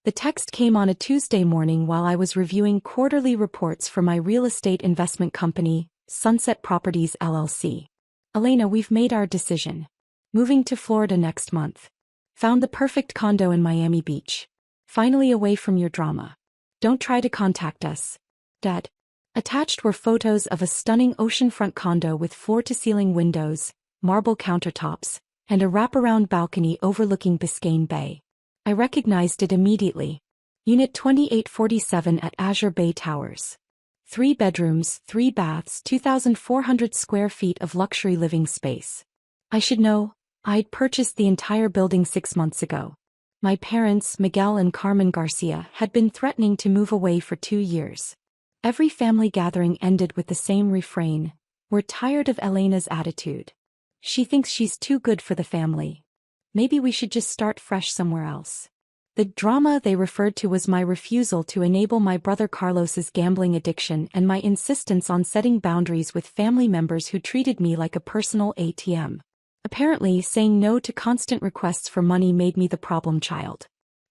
The text came on a Tuesday morning while I was reviewing quarterly reports for my real estate investment company, Sunset Properties LLC. Elena, we've made our decision. Moving to Florida next month. Found the perfect condo in Miami Beach. Finally away from your drama. Don't try to contact us. Dad. Attached were photos of a stunning oceanfront condo with floor-to-ceiling windows, marble countertops, and a wraparound balcony overlooking Biscayne Bay. I recognized it immediately. Unit 2847 at Azure Bay Towers. 3 bedrooms, 3 baths, 2,400 square feet of luxury living space. I should know, I'd purchased the entire building 6 months ago. My parents, Miguel and Carmen Garcia, had been threatening to move away for 2 years. Every family gathering ended with the same refrain: "We're tired of Elena's attitude. She thinks she's too good for the family. Maybe we should just start fresh somewhere else." The drama they referred to was my refusal to enable my brother Carlos's gambling addiction and my insistence on setting boundaries with family members who treated me like a personal ATM. Apparently, saying no to constant requests for money made me the problem child.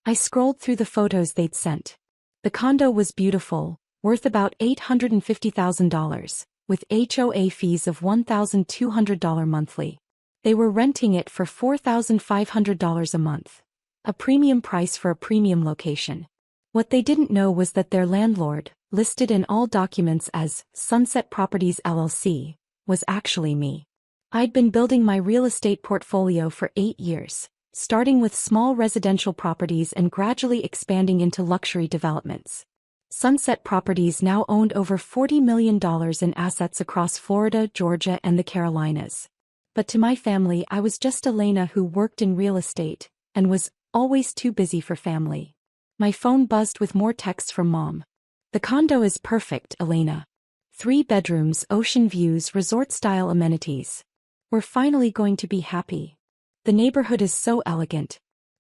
I scrolled through the photos they'd sent. The condo was beautiful, worth about $850,000, with HOA fees of $1,200 monthly. They were renting it for $4,500 a month. A premium price for a premium location. What they didn't know was that their landlord, listed in all documents as Sunset Properties LLC, was actually me. I'd been building my real estate portfolio for 8 years, starting with small residential properties and gradually expanding into luxury developments. Sunset Properties now owned over $40 million in assets across Florida, Georgia, and the Carolinas. But to my family, I was just Elena who worked in real estate and was always too busy for family. My phone buzzed with more texts from Mom. "The condo is perfect, Elena. 3 bedrooms, ocean views, resort-style amenities. We're finally going to be happy. The neighborhood is so elegant.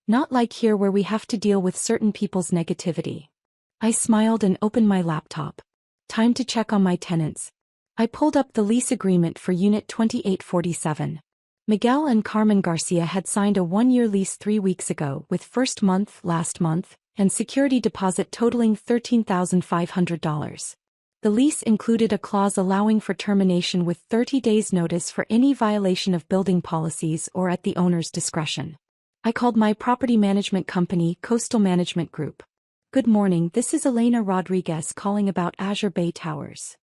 Not like here where we have to deal with certain people's negativity." I smiled and opened my laptop. Time to check on my tenants. I pulled up the lease agreement for Unit 2847. Miguel and Carmen Garcia had signed a 1-year lease 3 weeks ago with first month last month and security deposit totaling $13,500. The lease included a clause allowing for termination with 30 days notice for any violation of building policies or at the owner's discretion. I called my property management company, Coastal Management Group. "Good morning, this is Elena Rodriguez calling about Azure Bay Towers."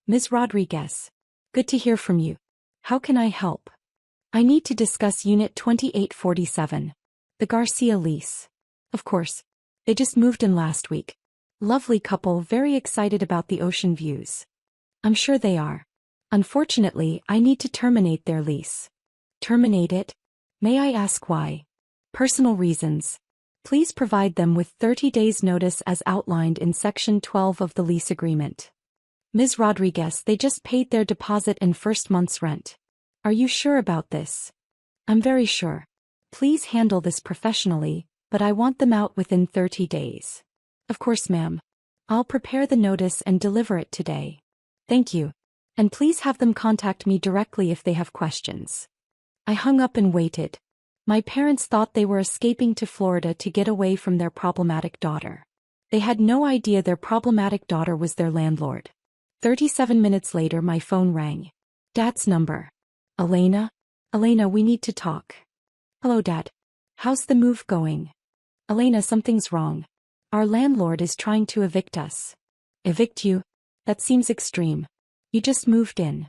"Ms. Rodriguez. Good to hear from you. How can I help?" "I need to discuss Unit 2847. The Garcia lease." "Of course. They just moved in last week. Lovely couple, very excited about the ocean views." "I'm sure they are. Unfortunately, I need to terminate their lease." "Terminate it? May I ask why?" "Personal reasons. Please provide them with 30 days notice as outlined in Section 12 of the lease agreement." "Ms. Rodriguez, they just paid their deposit and first month's rent. Are you sure about this?" "I'm very sure. Please handle this professionally, but I want them out within 30 days. "Of course, ma'am. I'll prepare the notice and deliver it today." "Thank you. And please have them contact me directly if they have questions." I hung up and waited. My parents thought they were escaping to Florida to get away from their problematic daughter. They had no idea their problematic daughter was their landlord. 37 minutes later, my phone rang. Dad's number. "Elena? Elena, we need to talk." "Hello, Dad. How's the move going?" "Elena, something's wrong. Our landlord is trying to evict us." "Evict you? That seems extreme. You just moved in."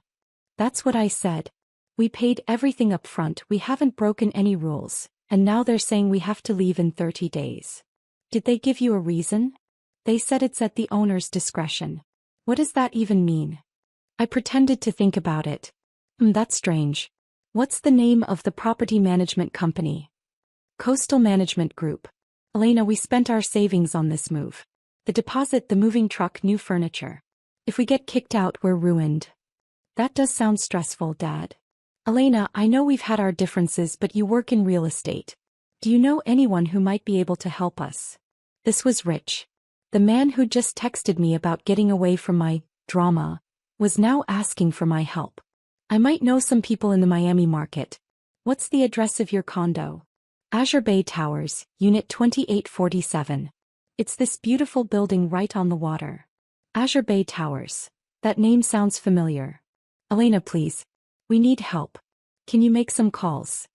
"That's what I said. We paid everything up front, we haven't broken any rules, and now they're saying we have to leave in 30 days. "Did they give you a reason?" "They said it's at the owner's discretion." "What does that even mean?" I pretended to think about it. That's strange. What's the name of the property management company?" "Coastal Management Group." "Elena, we spent our savings on this move. The deposit, the moving truck, new furniture. If we get kicked out, we're ruined." "That does sound stressful, Dad." "Elena, I know we've had our differences, but you work in real estate. Do you know anyone who might be able to help us?" This was Rich. The man who just texted me about getting away from my drama was now asking for my help. "I might know some people in the Miami market. What's the address of your condo?" "Azure Bay Towers, Unit 2847. It's this beautiful building right on the water. Azure Bay Towers. That name sounds familiar. Elena, please. We need help. Can you make some calls?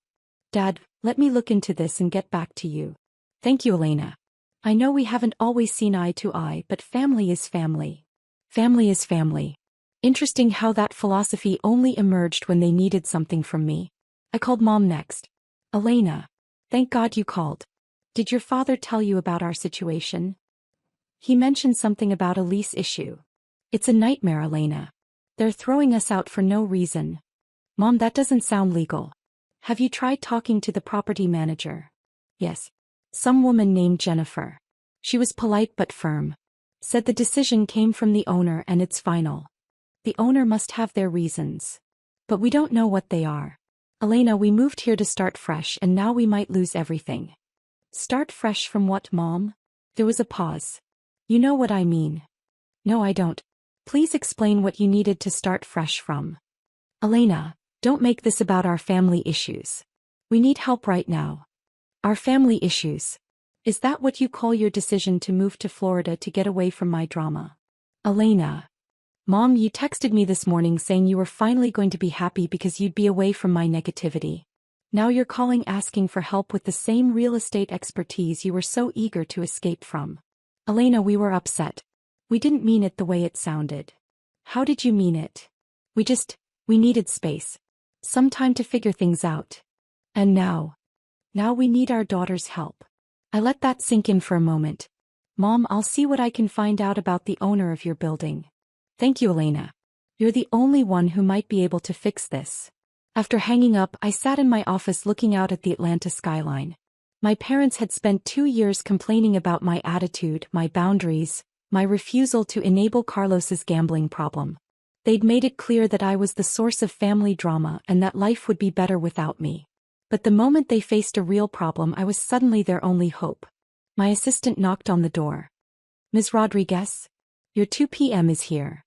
Dad, let me look into this and get back to you. Thank you, Elena. I know we haven't always seen eye to eye, but family is family. Family is family. Interesting how that philosophy only emerged when they needed something from me. I called Mom next. Elena. Thank God you called. Did your father tell you about our situation? He mentioned something about a lease issue. It's a nightmare, Elena. They're throwing us out for no reason. Mom, that doesn't sound legal. Have you tried talking to the property manager? Yes. Some woman named Jennifer. She was polite but firm. Said the decision came from the owner and it's final. The owner must have their reasons. But we don't know what they are. Elena, we moved here to start fresh and now we might lose everything. Start fresh from what, Mom? There was a pause. You know what I mean. No, I don't. Please explain what you needed to start fresh from. Elena, don't make this about our family issues. We need help right now. Our family issues. Is that what you call your decision to move to Florida to get away from my drama? Elena. Mom, you texted me this morning saying you were finally going to be happy because you'd be away from my negativity. Now you're calling asking for help with the same real estate expertise you were so eager to escape from. Elena, we were upset. We didn't mean it the way it sounded. How did you mean it? We needed space. Some time to figure things out. And now we need our daughter's help. I let that sink in for a moment. Mom, I'll see what I can find out about the owner of your building. Thank you, Elena. You're the only one who might be able to fix this. After hanging up, I sat in my office looking out at the Atlanta skyline. My parents had spent 2 years complaining about my attitude, my boundaries, my refusal to enable Carlos's gambling problem. They'd made it clear that I was the source of family drama and that life would be better without me. But the moment they faced a real problem, I was suddenly their only hope. My assistant knocked on the door. Ms. Rodriguez? Your 2 p.m. is here.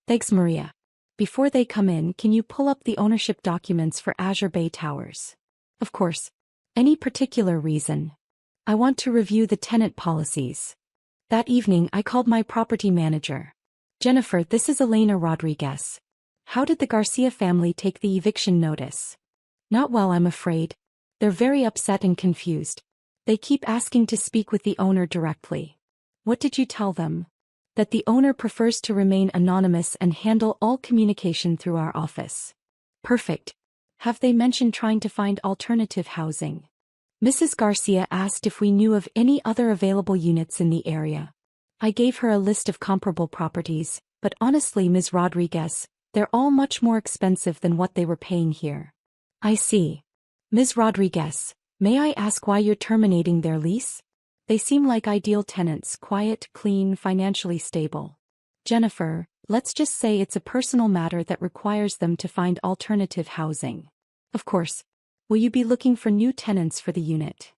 Thanks, Maria. Before they come in, can you pull up the ownership documents for Azure Bay Towers? Of course. Any particular reason? I want to review the tenant policies. That evening, I called my property manager. Jennifer, this is Elena Rodriguez. How did the Garcia family take the eviction notice? Not well, I'm afraid. They're very upset and confused. They keep asking to speak with the owner directly. What did you tell them? That the owner prefers to remain anonymous and handle all communication through our office. Perfect. Have they mentioned trying to find alternative housing? Mrs. Garcia asked if we knew of any other available units in the area. I gave her a list of comparable properties, but honestly, Ms. Rodriguez, they're all much more expensive than what they were paying here. I see. Ms. Rodriguez, may I ask why you're terminating their lease? They seem like ideal tenants, quiet, clean, financially stable. Jennifer, let's just say it's a personal matter that requires them to find alternative housing. Of course. Will you be looking for new tenants for the unit?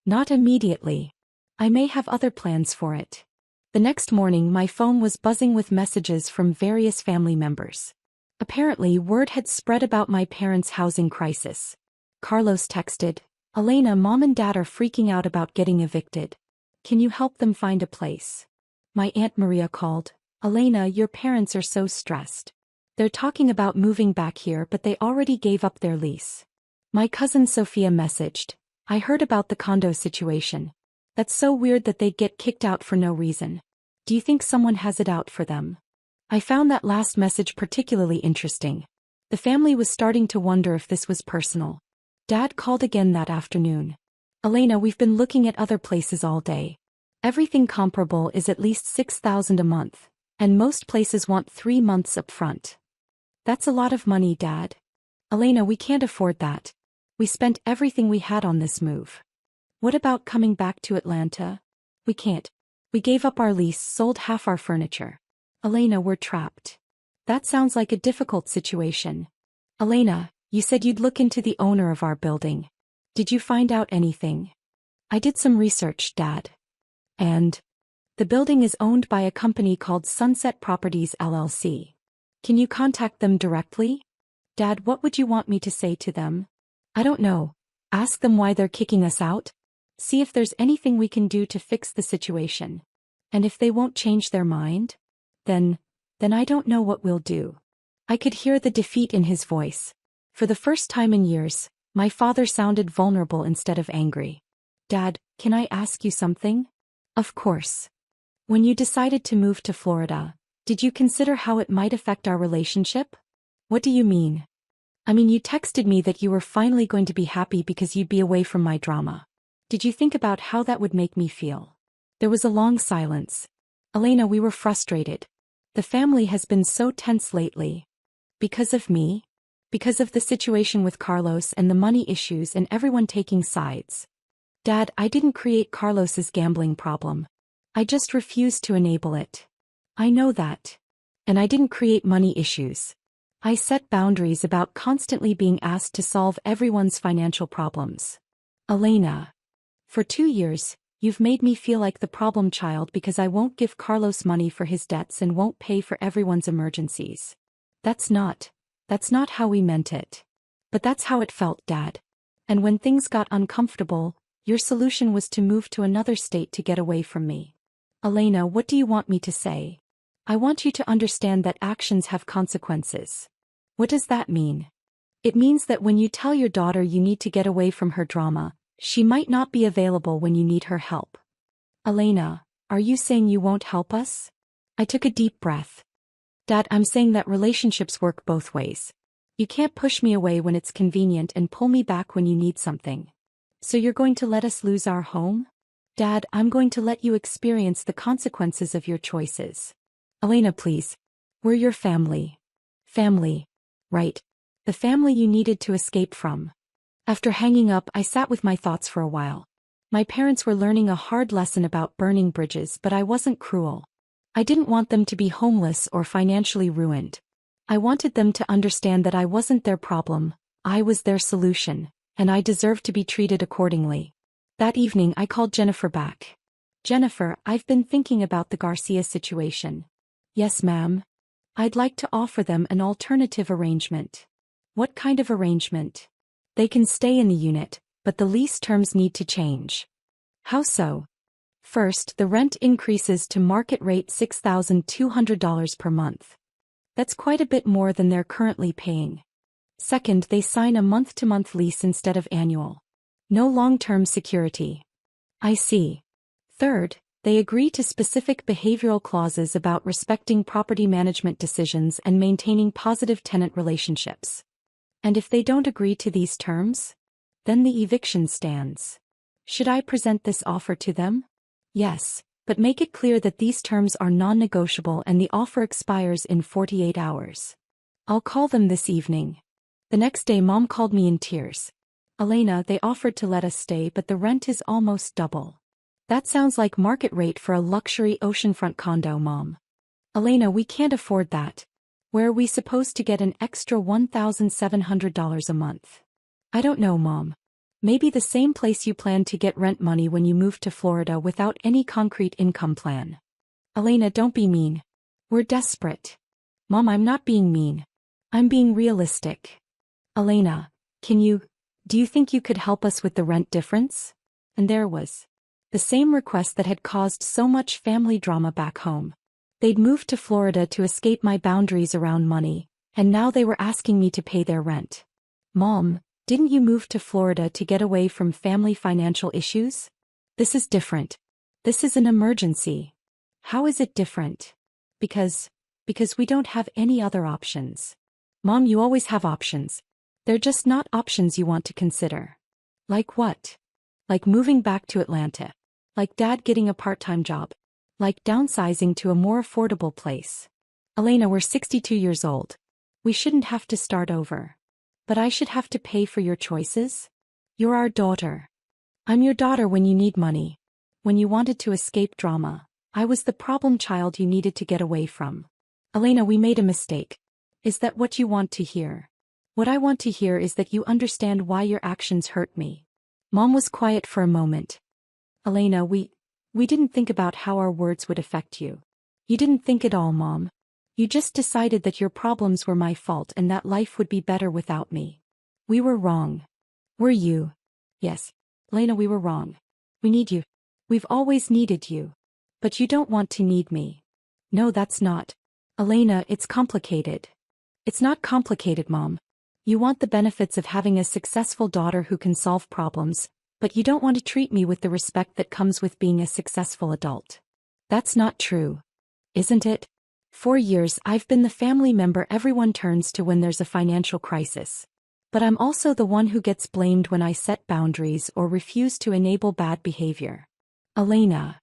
Not immediately. I may have other plans for it. The next morning, my phone was buzzing with messages from various family members. Apparently, word had spread about my parents' housing crisis. Carlos texted, Elena, Mom and Dad are freaking out about getting evicted. Can you help them find a place? My Aunt Maria called, Elena, your parents are so stressed. They're talking about moving back here, but they already gave up their lease. My cousin Sophia messaged, I heard about the condo situation. That's so weird that they'd get kicked out for no reason. Do you think someone has it out for them? I found that last message particularly interesting. The family was starting to wonder if this was personal. Dad called again that afternoon. Elena, we've been looking at other places all day. Everything comparable is at least $6,000 a month, and most places want 3 months up front. That's a lot of money, Dad. Elena, we can't afford that. We spent everything we had on this move. What about coming back to Atlanta? We can't. We gave up our lease, sold half our furniture. Elena, we're trapped. That sounds like a difficult situation. Elena, you said you'd look into the owner of our building. Did you find out anything? I did some research, Dad. And? The building is owned by a company called Sunset Properties LLC. Can you contact them directly? Dad, what would you want me to say to them? I don't know. Ask them why they're kicking us out? See if there's anything we can do to fix the situation. And if they won't change their mind? Then I don't know what we'll do. I could hear the defeat in his voice. For the first time in years, my father sounded vulnerable instead of angry. Dad, can I ask you something? Of course. When you decided to move to Florida, did you consider how it might affect our relationship? What do you mean? I mean, you texted me that you were finally going to be happy because you'd be away from my drama. Did you think about how that would make me feel? There was a long silence. Elena, we were frustrated. The family has been so tense lately. Because of me? Because of the situation with Carlos and the money issues and everyone taking sides. Dad, I didn't create Carlos's gambling problem. I just refused to enable it. I know that. And I didn't create money issues. I set boundaries about constantly being asked to solve everyone's financial problems. Elena. For 2 years, you've made me feel like the problem child because I won't give Carlos money for his debts and won't pay for everyone's emergencies. That's not how we meant it. But that's how it felt, Dad. And when things got uncomfortable, your solution was to move to another state to get away from me. Elena, what do you want me to say? I want you to understand that actions have consequences. What does that mean? It means that when you tell your daughter you need to get away from her drama, she might not be available when you need her help. Elena, are you saying you won't help us? I took a deep breath. Dad, I'm saying that relationships work both ways. You can't push me away when it's convenient and pull me back when you need something. So you're going to let us lose our home? Dad, I'm going to let you experience the consequences of your choices. Elena, please. We're your family. Family. Right. The family you needed to escape from. After hanging up, I sat with my thoughts for a while. My parents were learning a hard lesson about burning bridges, but I wasn't cruel. I didn't want them to be homeless or financially ruined. I wanted them to understand that I wasn't their problem, I was their solution, and I deserved to be treated accordingly. That evening I called Jennifer back. Jennifer, I've been thinking about the Garcia situation. Yes, ma'am. I'd like to offer them an alternative arrangement. What kind of arrangement? They can stay in the unit, but the lease terms need to change. How so? First, the rent increases to market rate $6,200 per month. That's quite a bit more than they're currently paying. Second, they sign a month-to-month lease instead of annual. No long-term security. I see. Third, they agree to specific behavioral clauses about respecting property management decisions and maintaining positive tenant relationships. And if they don't agree to these terms? Then the eviction stands. Should I present this offer to them? Yes, but make it clear that these terms are non-negotiable and the offer expires in 48 hours. I'll call them this evening. The next day Mom called me in tears. Elena, they offered to let us stay, but the rent is almost double. That sounds like market rate for a luxury oceanfront condo, Mom. Elena, we can't afford that. Where are we supposed to get an extra $1,700 a month? I don't know, Mom. Maybe the same place you planned to get rent money when you moved to Florida without any concrete income plan. Elena, don't be mean. We're desperate. Mom, I'm not being mean. I'm being realistic. Elena, do you think you could help us with the rent difference? And there was the same request that had caused so much family drama back home. They'd moved to Florida to escape my boundaries around money, and now they were asking me to pay their rent. Mom, didn't you move to Florida to get away from family financial issues? This is different. This is an emergency. How is it different? Because we don't have any other options. Mom, you always have options. They're just not options you want to consider. Like what? Like moving back to Atlanta. Like Dad getting a part-time job. Like downsizing to a more affordable place. Elena, we're 62 years old. We shouldn't have to start over. But I should have to pay for your choices? You're our daughter. I'm your daughter when you need money. When you wanted to escape drama, I was the problem child you needed to get away from. Elena, we made a mistake. Is that what you want to hear? What I want to hear is that you understand why your actions hurt me. Mom was quiet for a moment. Elena, we didn't think about how our words would affect you. You didn't think at all, Mom. You just decided that your problems were my fault and that life would be better without me. We were wrong. Were you? Yes. Elena, we were wrong. We need you. We've always needed you. But you don't want to need me. No, that's not. Elena, it's complicated. It's not complicated, Mom. You want the benefits of having a successful daughter who can solve problems, but you don't want to treat me with the respect that comes with being a successful adult. That's not true. Isn't it? For years I've been the family member everyone turns to when there's a financial crisis. But I'm also the one who gets blamed when I set boundaries or refuse to enable bad behavior. Elena.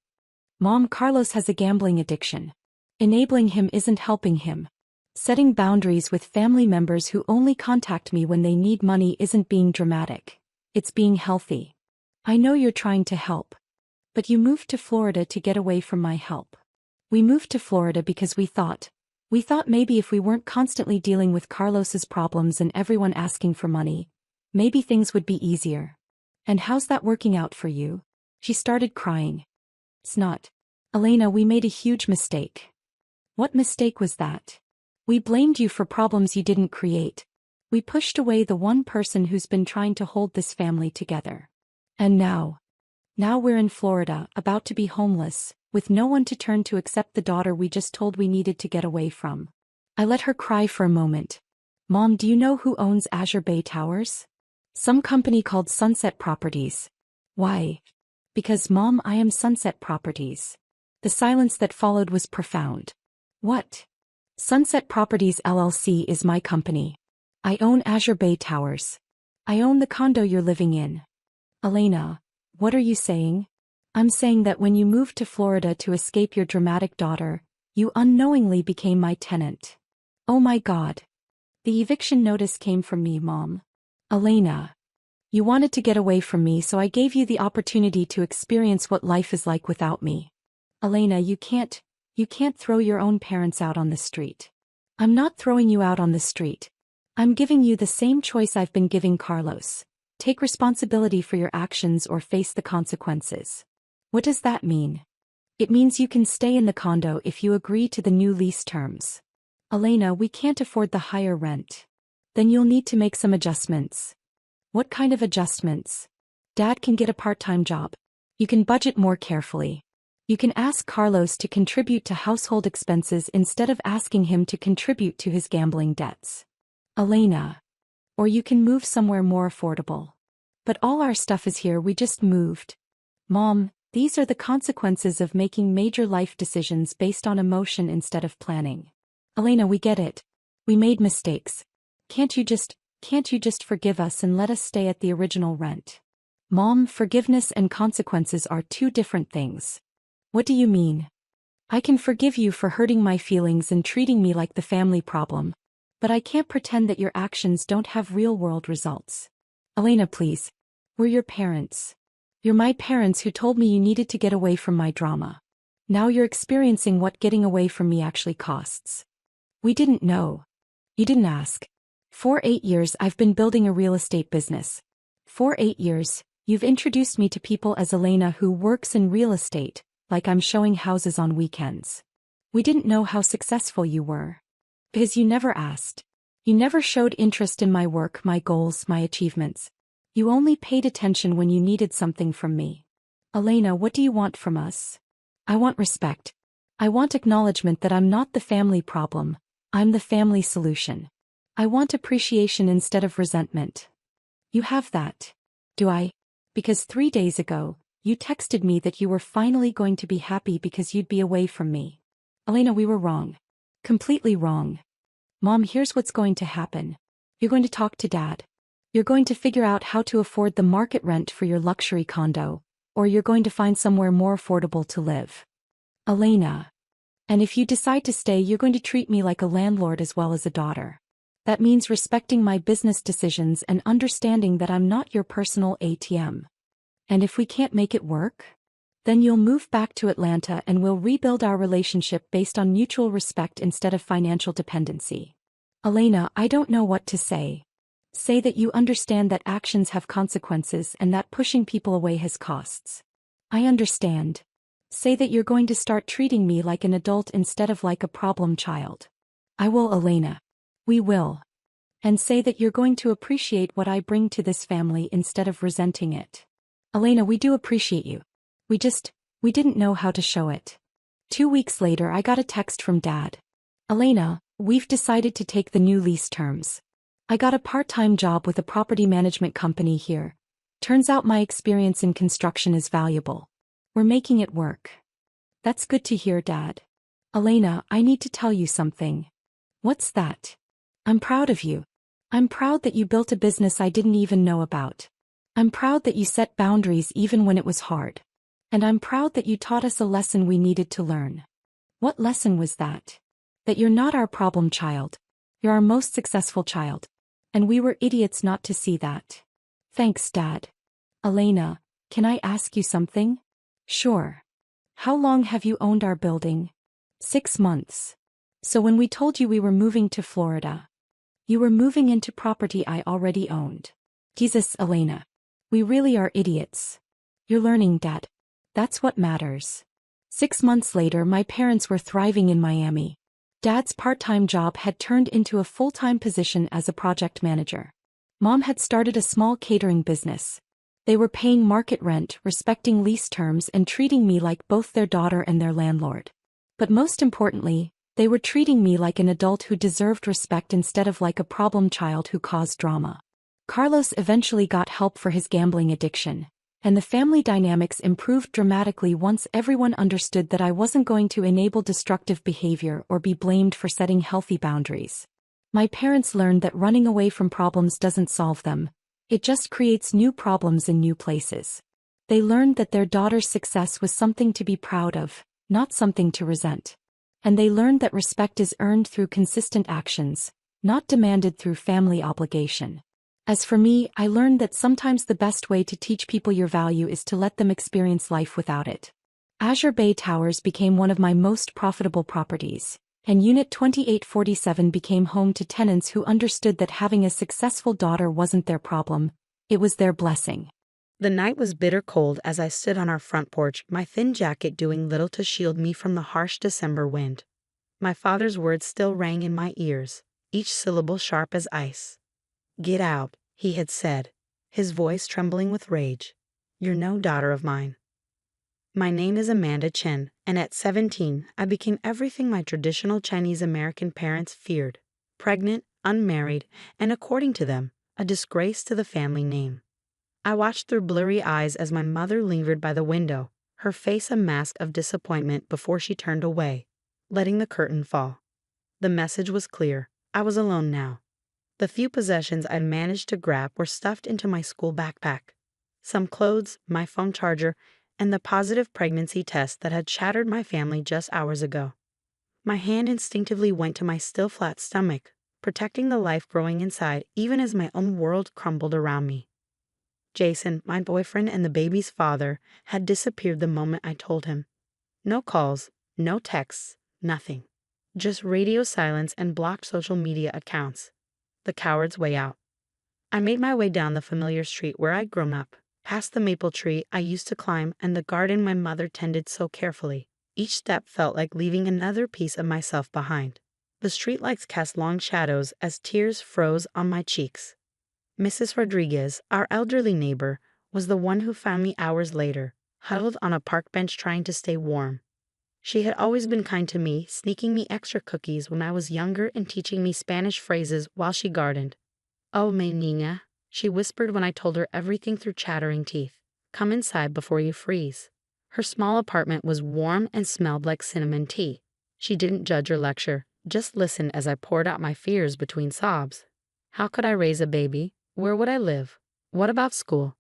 Mom, Carlos has a gambling addiction. Enabling him isn't helping him. Setting boundaries with family members who only contact me when they need money isn't being dramatic. It's being healthy. I know you're trying to help. But you moved to Florida to get away from my help. We moved to Florida because we thought maybe if we weren't constantly dealing with Carlos's problems and everyone asking for money, maybe things would be easier. And how's that working out for you? She started crying. It's not. Elena, we made a huge mistake. What mistake was that? We blamed you for problems you didn't create. We pushed away the one person who's been trying to hold this family together. And now we're in Florida, about to be homeless, with no one to turn to except the daughter we just told we needed to get away from. I let her cry for a moment. Mom, do you know who owns Azure Bay Towers? Some company called Sunset Properties. Why? Because, Mom, I am Sunset Properties. The silence that followed was profound. What? Sunset Properties LLC is my company. I own Azure Bay Towers. I own the condo you're living in. Elena, what are you saying? I'm saying that when you moved to Florida to escape your dramatic daughter, you unknowingly became my tenant. Oh my God. The eviction notice came from me, Mom. Elena. You wanted to get away from me, so I gave you the opportunity to experience what life is like without me. Elena, you can't throw your own parents out on the street. I'm not throwing you out on the street. I'm giving you the same choice I've been giving Carlos. Take responsibility for your actions or face the consequences. What does that mean? It means you can stay in the condo if you agree to the new lease terms. Elena, we can't afford the higher rent. Then you'll need to make some adjustments. What kind of adjustments? Dad can get a part-time job. You can budget more carefully. You can ask Carlos to contribute to household expenses instead of asking him to contribute to his gambling debts. Elena. Or you can move somewhere more affordable. But all our stuff is here, we just moved. Mom, these are the consequences of making major life decisions based on emotion instead of planning. Elena, we get it. We made mistakes. Can't you just forgive us and let us stay at the original rent? Mom, forgiveness and consequences are two different things. What do you mean? I can forgive you for hurting my feelings and treating me like the family problem, but I can't pretend that your actions don't have real-world results. Elena, please. We're your parents. You're my parents who told me you needed to get away from my drama. Now you're experiencing what getting away from me actually costs. We didn't know. You didn't ask. For 8 years I've been building a real estate business. For 8 years, you've introduced me to people as Elena who works in real estate, like I'm showing houses on weekends. We didn't know how successful you were. Because you never asked. You never showed interest in my work, my goals, my achievements. You only paid attention when you needed something from me. Elena, what do you want from us? I want respect. I want acknowledgement that I'm not the family problem, I'm the family solution. I want appreciation instead of resentment. You have that. Do I? Because 3 days ago, you texted me that you were finally going to be happy because you'd be away from me. Elena, we were wrong. Completely wrong. Mom, here's what's going to happen. You're going to talk to Dad. You're going to figure out how to afford the market rent for your luxury condo, or you're going to find somewhere more affordable to live. Elena. And if you decide to stay, you're going to treat me like a landlord as well as a daughter. That means respecting my business decisions and understanding that I'm not your personal ATM. And if we can't make it work, then you'll move back to Atlanta and we'll rebuild our relationship based on mutual respect instead of financial dependency. Elena, I don't know what to say. Say that you understand that actions have consequences and that pushing people away has costs. I understand. Say that you're going to start treating me like an adult instead of like a problem child. I will, Elena. We will. And say that you're going to appreciate what I bring to this family instead of resenting it. Elena, we do appreciate you. We didn't know how to show it. 2 weeks later, I got a text from Dad. Elena, we've decided to take the new lease terms. I got a part-time job with a property management company here. Turns out my experience in construction is valuable. We're making it work. That's good to hear, Dad. Elena, I need to tell you something. What's that? I'm proud of you. I'm proud that you built a business I didn't even know about. I'm proud that you set boundaries even when it was hard. And I'm proud that you taught us a lesson we needed to learn. What lesson was that? That you're not our problem child. You're our most successful child. And we were idiots not to see that. Thanks, Dad. Elena, can I ask you something? Sure. How long have you owned our building? 6 months. So when we told you we were moving to Florida, you were moving into property I already owned. Jesus, Elena. We really are idiots. You're learning, Dad. That's what matters. 6 months later, my parents were thriving in Miami. Dad's part-time job had turned into a full-time position as a project manager. Mom had started a small catering business. They were paying market rent, respecting lease terms, and treating me like both their daughter and their landlord. But most importantly, they were treating me like an adult who deserved respect instead of like a problem child who caused drama. Carlos eventually got help for his gambling addiction, and the family dynamics improved dramatically once everyone understood that I wasn't going to enable destructive behavior or be blamed for setting healthy boundaries. My parents learned that running away from problems doesn't solve them. It just creates new problems in new places. They learned that their daughter's success was something to be proud of, not something to resent. And they learned that respect is earned through consistent actions, not demanded through family obligation. As for me, I learned that sometimes the best way to teach people your value is to let them experience life without it. Azure Bay Towers became one of my most profitable properties, and Unit 2847 became home to tenants who understood that having a successful daughter wasn't their problem, it was their blessing. The night was bitter cold as I stood on our front porch, my thin jacket doing little to shield me from the harsh December wind. My father's words still rang in my ears, each syllable sharp as ice. "Get out," he had said, his voice trembling with rage. "You're no daughter of mine." My name is Amanda Chen, and at 17, I became everything my traditional Chinese-American parents feared: pregnant, unmarried, and according to them, a disgrace to the family name. I watched through blurry eyes as my mother lingered by the window, her face a mask of disappointment before she turned away, letting the curtain fall. The message was clear. I was alone now. The few possessions I'd managed to grab were stuffed into my school backpack. Some clothes, my phone charger, and the positive pregnancy test that had shattered my family just hours ago. My hand instinctively went to my still flat stomach, protecting the life growing inside even as my own world crumbled around me. Jason, my boyfriend and the baby's father, had disappeared the moment I told him. No calls, no texts, nothing. Just radio silence and blocked social media accounts. The coward's way out. I made my way down the familiar street where I'd grown up, past the maple tree I used to climb and the garden my mother tended so carefully. Each step felt like leaving another piece of myself behind. The streetlights cast long shadows as tears froze on my cheeks. Mrs. Rodriguez, our elderly neighbor, was the one who found me hours later, huddled on a park bench trying to stay warm. She had always been kind to me, sneaking me extra cookies when I was younger and teaching me Spanish phrases while she gardened. "Oh, mi niña," she whispered when I told her everything through chattering teeth. "Come inside before you freeze." Her small apartment was warm and smelled like cinnamon tea. She didn't judge or lecture, just listened as I poured out my fears between sobs. How could I raise a baby? Where would I live? What about school?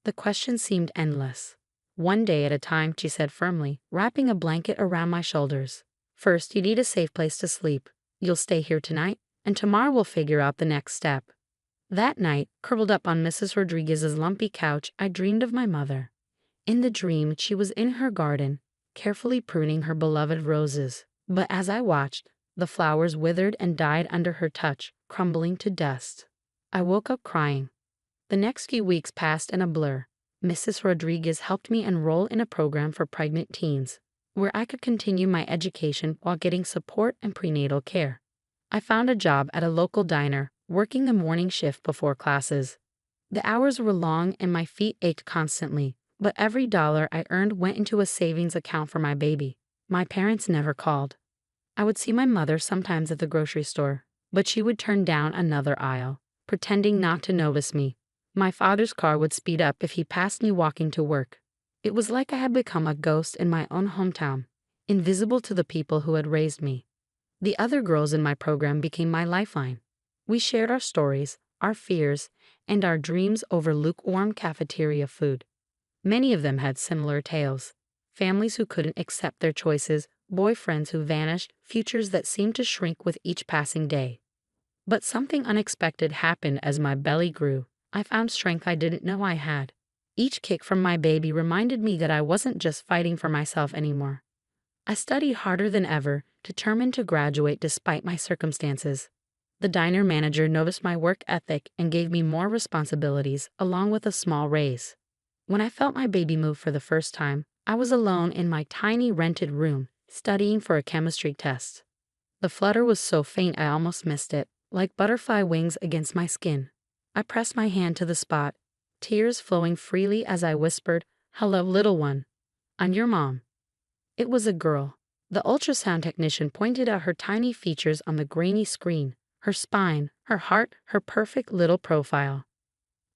The questions seemed endless. "One day at a time," she said firmly, wrapping a blanket around my shoulders. "First, you need a safe place to sleep. You'll stay here tonight, and tomorrow we'll figure out the next step." That night, curled up on Mrs. Rodriguez's lumpy couch, I dreamed of my mother. In the dream, she was in her garden, carefully pruning her beloved roses. But as I watched, the flowers withered and died under her touch, crumbling to dust. I woke up crying. The next few weeks passed in a blur. Mrs. Rodriguez helped me enroll in a program for pregnant teens, where I could continue my education while getting support and prenatal care. I found a job at a local diner, working the morning shift before classes. The hours were long and my feet ached constantly, but every dollar I earned went into a savings account for my baby. My parents never called. I would see my mother sometimes at the grocery store, but she would turn down another aisle, pretending not to notice me. My father's car would speed up if he passed me walking to work. It was like I had become a ghost in my own hometown, invisible to the people who had raised me. The other girls in my program became my lifeline. We shared our stories, our fears, and our dreams over lukewarm cafeteria food. Many of them had similar tales: families who couldn't accept their choices, boyfriends who vanished, futures that seemed to shrink with each passing day. But something unexpected happened as my belly grew. I found strength I didn't know I had. Each kick from my baby reminded me that I wasn't just fighting for myself anymore. I studied harder than ever, determined to graduate despite my circumstances. The diner manager noticed my work ethic and gave me more responsibilities, along with a small raise. When I felt my baby move for the first time, I was alone in my tiny rented room, studying for a chemistry test. The flutter was so faint I almost missed it, like butterfly wings against my skin. I pressed my hand to the spot, tears flowing freely as I whispered, "Hello, little one. I'm your mom." It was a girl. The ultrasound technician pointed out her tiny features on the grainy screen, her spine, her heart, her perfect little profile.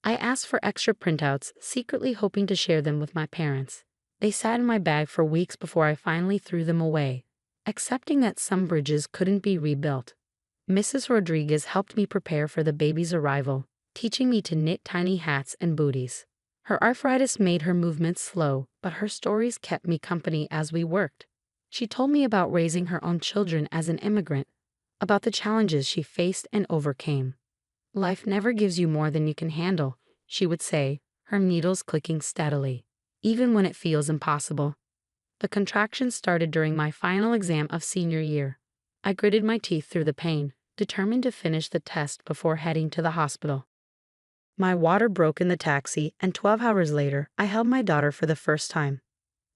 I asked for extra printouts, secretly hoping to share them with my parents. They sat in my bag for weeks before I finally threw them away, accepting that some bridges couldn't be rebuilt. Mrs. Rodriguez helped me prepare for the baby's arrival, teaching me to knit tiny hats and booties. Her arthritis made her movements slow, but her stories kept me company as we worked. She told me about raising her own children as an immigrant, about the challenges she faced and overcame. "Life never gives you more than you can handle," she would say, her needles clicking steadily, "even when it feels impossible." The contractions started during my final exam of senior year. I gritted my teeth through the pain, determined to finish the test before heading to the hospital. My water broke in the taxi, and 12 hours later, I held my daughter for the first time.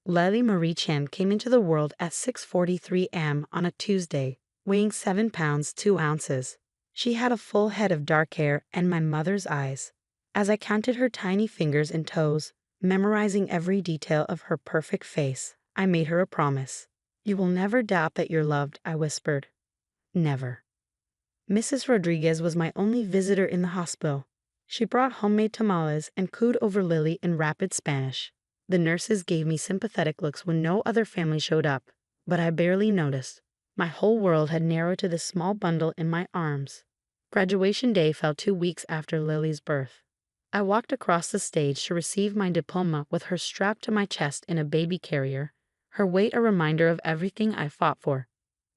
Lely Marie Chen came into the world at 6:43 am on a Tuesday, weighing 7 pounds 2 ounces. She had a full head of dark hair and my mother's eyes. As I counted her tiny fingers and toes, memorizing every detail of her perfect face, I made her a promise. "You will never doubt that you're loved," I whispered. Never. Mrs. Rodriguez was my only visitor in the hospital. She brought homemade tamales and cooed over Lily in rapid Spanish. The nurses gave me sympathetic looks when no other family showed up, but I barely noticed. My whole world had narrowed to this small bundle in my arms. Graduation day fell 2 weeks after Lily's birth. I walked across the stage to receive my diploma with her strapped to my chest in a baby carrier, her weight a reminder of everything I fought for.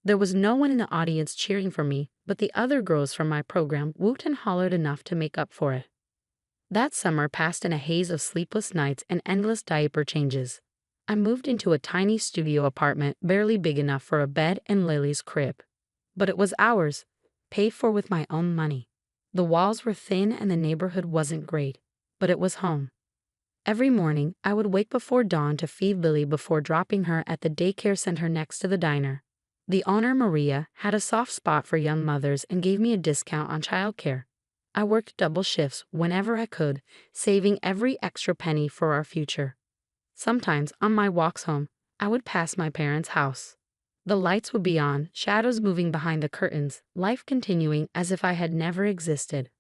There was no one in the audience cheering for me, but the other girls from my program whooped and hollered enough to make up for it. That summer passed in a haze of sleepless nights and endless diaper changes. I moved into a tiny studio apartment barely big enough for a bed and Lily's crib. But it was ours, paid for with my own money. The walls were thin and the neighborhood wasn't great, but it was home. Every morning, I would wake before dawn to feed Lily before dropping her at the daycare center next to the diner. The owner, Maria, had a soft spot for young mothers and gave me a discount on childcare. I worked double shifts whenever I could, saving every extra penny for our future. Sometimes, on my walks home, I would pass my parents' house. The lights would be on, shadows moving behind the curtains, life continuing as if I had never existed.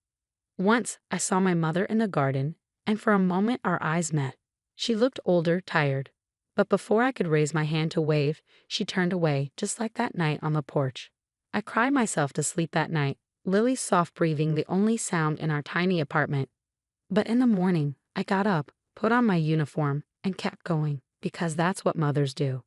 Once, I saw my mother in the garden, and for a moment our eyes met. She looked older, tired. But before I could raise my hand to wave, she turned away, just like that night on the porch. I cried myself to sleep that night, Lily's soft breathing the only sound in our tiny apartment. But in the morning, I got up, put on my uniform, and kept going, because that's what mothers do.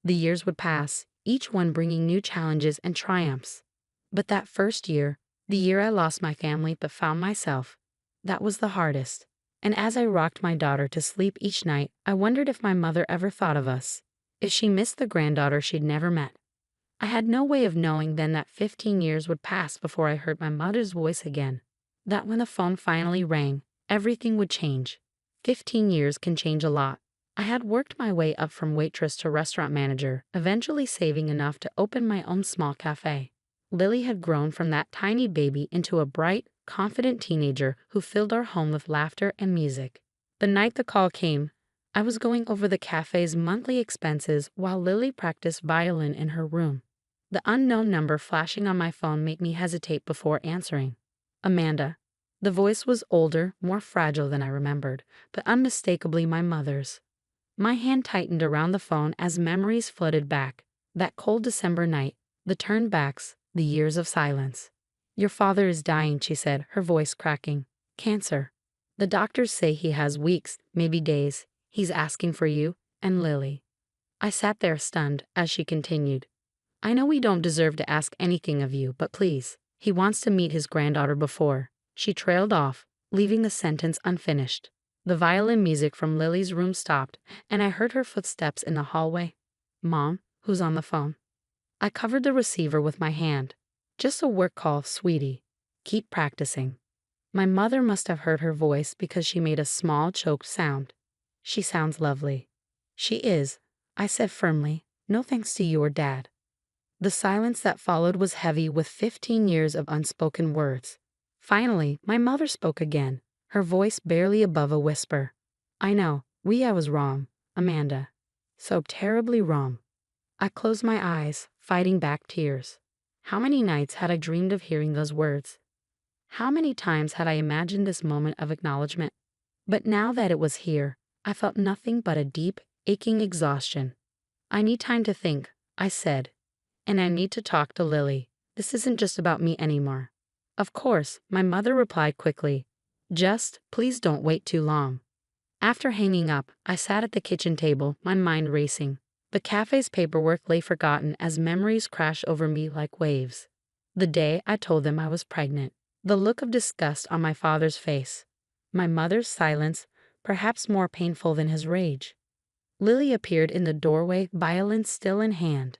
The years would pass, each one bringing new challenges and triumphs. But that first year, the year I lost my family but found myself, that was the hardest. And as I rocked my daughter to sleep each night, I wondered if my mother ever thought of us, if she missed the granddaughter she'd never met. I had no way of knowing then that 15 years would pass before I heard my mother's voice again, that when the phone finally rang, everything would change. 15 years can change a lot. I had worked my way up from waitress to restaurant manager, eventually saving enough to open my own small cafe. Lily had grown from that tiny baby into a bright, confident teenager who filled our home with laughter and music. The night the call came, I was going over the cafe's monthly expenses while Lily practiced violin in her room. The unknown number flashing on my phone made me hesitate before answering. Amanda. The voice was older, more fragile than I remembered, but unmistakably my mother's. My hand tightened around the phone as memories flooded back. That cold December night, the turnbacks, the years of silence. Your father is dying, she said, her voice cracking. Cancer. The doctors say he has weeks, maybe days. He's asking for you and Lily. I sat there stunned as she continued. I know we don't deserve to ask anything of you, but please. He wants to meet his granddaughter before. She trailed off, leaving the sentence unfinished. The violin music from Lily's room stopped, and I heard her footsteps in the hallway. Mom, who's on the phone? I covered the receiver with my hand. Just a work call, sweetie. Keep practicing. My mother must have heard her voice because she made a small, choked sound. She sounds lovely. She is, I said firmly, no thanks to you or Dad. The silence that followed was heavy with 15 years of unspoken words. Finally, my mother spoke again, her voice barely above a whisper. I know, I was wrong, Amanda. So terribly wrong. I closed my eyes, fighting back tears. How many nights had I dreamed of hearing those words? How many times had I imagined this moment of acknowledgement? But now that it was here, I felt nothing but a deep, aching exhaustion. I need time to think, I said. And I need to talk to Lily. This isn't just about me anymore. Of course, my mother replied quickly. Just, please don't wait too long. After hanging up, I sat at the kitchen table, my mind racing. The cafe's paperwork lay forgotten as memories crashed over me like waves. The day I told them I was pregnant. The look of disgust on my father's face. My mother's silence, perhaps more painful than his rage. Lily appeared in the doorway, violin still in hand.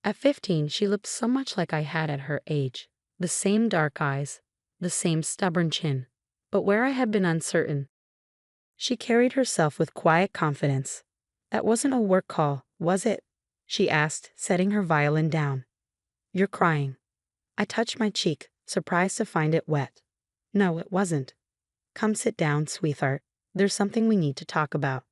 At 15, she looked so much like I had at her age. The same dark eyes, the same stubborn chin. But where I had been uncertain, she carried herself with quiet confidence. That wasn't a work call, was it? She asked, setting her violin down. You're crying. I touched my cheek, surprised to find it wet. No, it wasn't. Come sit down, sweetheart. There's something we need to talk about.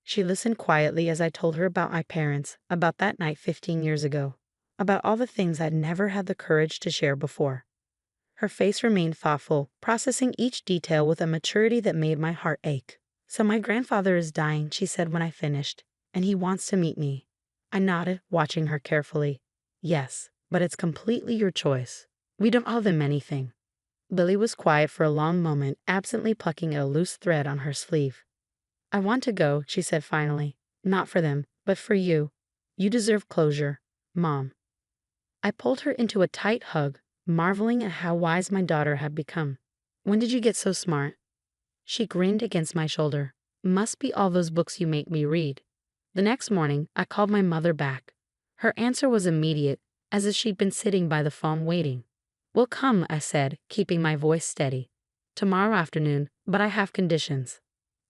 She listened quietly as I told her about my parents, about that night 15 years ago, about all the things I'd never had the courage to share before. Her face remained thoughtful, processing each detail with a maturity that made my heart ache. So my grandfather is dying, she said when I finished, and he wants to meet me. I nodded, watching her carefully. Yes, but it's completely your choice. We don't owe them anything. Lily was quiet for a long moment, absently plucking at a loose thread on her sleeve. I want to go, she said finally. Not for them, but for you. You deserve closure, Mom. I pulled her into a tight hug, marveling at how wise my daughter had become. When did you get so smart? She grinned against my shoulder. Must be all those books you make me read. The next morning, I called my mother back. Her answer was immediate, as if she'd been sitting by the phone waiting. We'll come, I said, keeping my voice steady. Tomorrow afternoon, but I have conditions.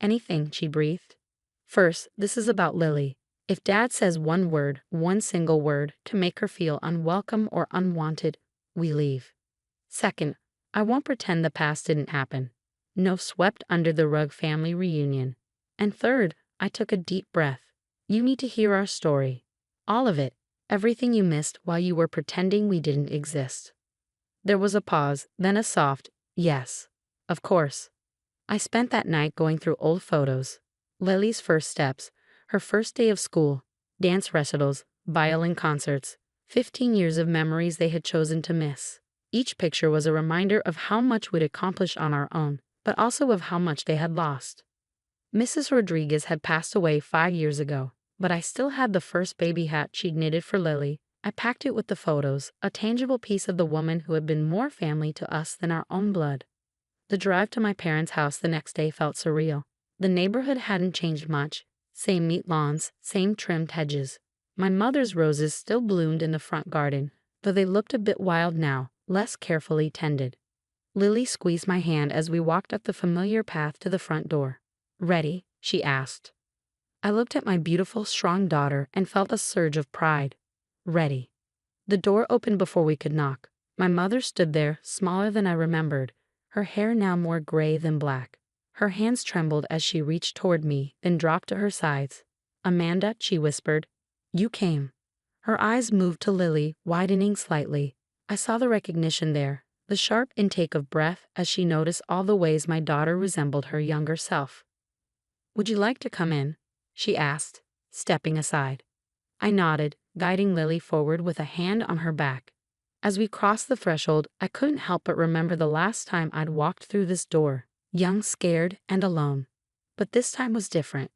Anything, she breathed. First, this is about Lily. If Dad says one word, one single word, to make her feel unwelcome or unwanted, we leave. Second, I won't pretend the past didn't happen. No swept under the rug family reunion. And third, I took a deep breath. You need to hear our story. All of it. Everything you missed while you were pretending we didn't exist. There was a pause, then a soft, yes, of course. I spent that night going through old photos. Lily's first steps, her first day of school, dance recitals, violin concerts, 15 years of memories they had chosen to miss. Each picture was a reminder of how much we'd accomplished on our own, but also of how much they had lost. Mrs. Rodriguez had passed away 5 years ago, but I still had the first baby hat she'd knitted for Lily. I packed it with the photos, a tangible piece of the woman who had been more family to us than our own blood. The drive to my parents' house the next day felt surreal. The neighborhood hadn't changed much. Same neat lawns, same trimmed hedges. My mother's roses still bloomed in the front garden, though they looked a bit wild now, less carefully tended. Lily squeezed my hand as we walked up the familiar path to the front door. Ready? She asked. I looked at my beautiful, strong daughter and felt a surge of pride. Ready. The door opened before we could knock. My mother stood there, smaller than I remembered, her hair now more gray than black. Her hands trembled as she reached toward me, then dropped to her sides. "Amanda," she whispered. "You came." Her eyes moved to Lily, widening slightly. I saw the recognition there, the sharp intake of breath as she noticed all the ways my daughter resembled her younger self. "Would you like to come in?" she asked, stepping aside. I nodded, guiding Lily forward with a hand on her back. As we crossed the threshold, I couldn't help but remember the last time I'd walked through this door, young, scared, and alone. But this time was different.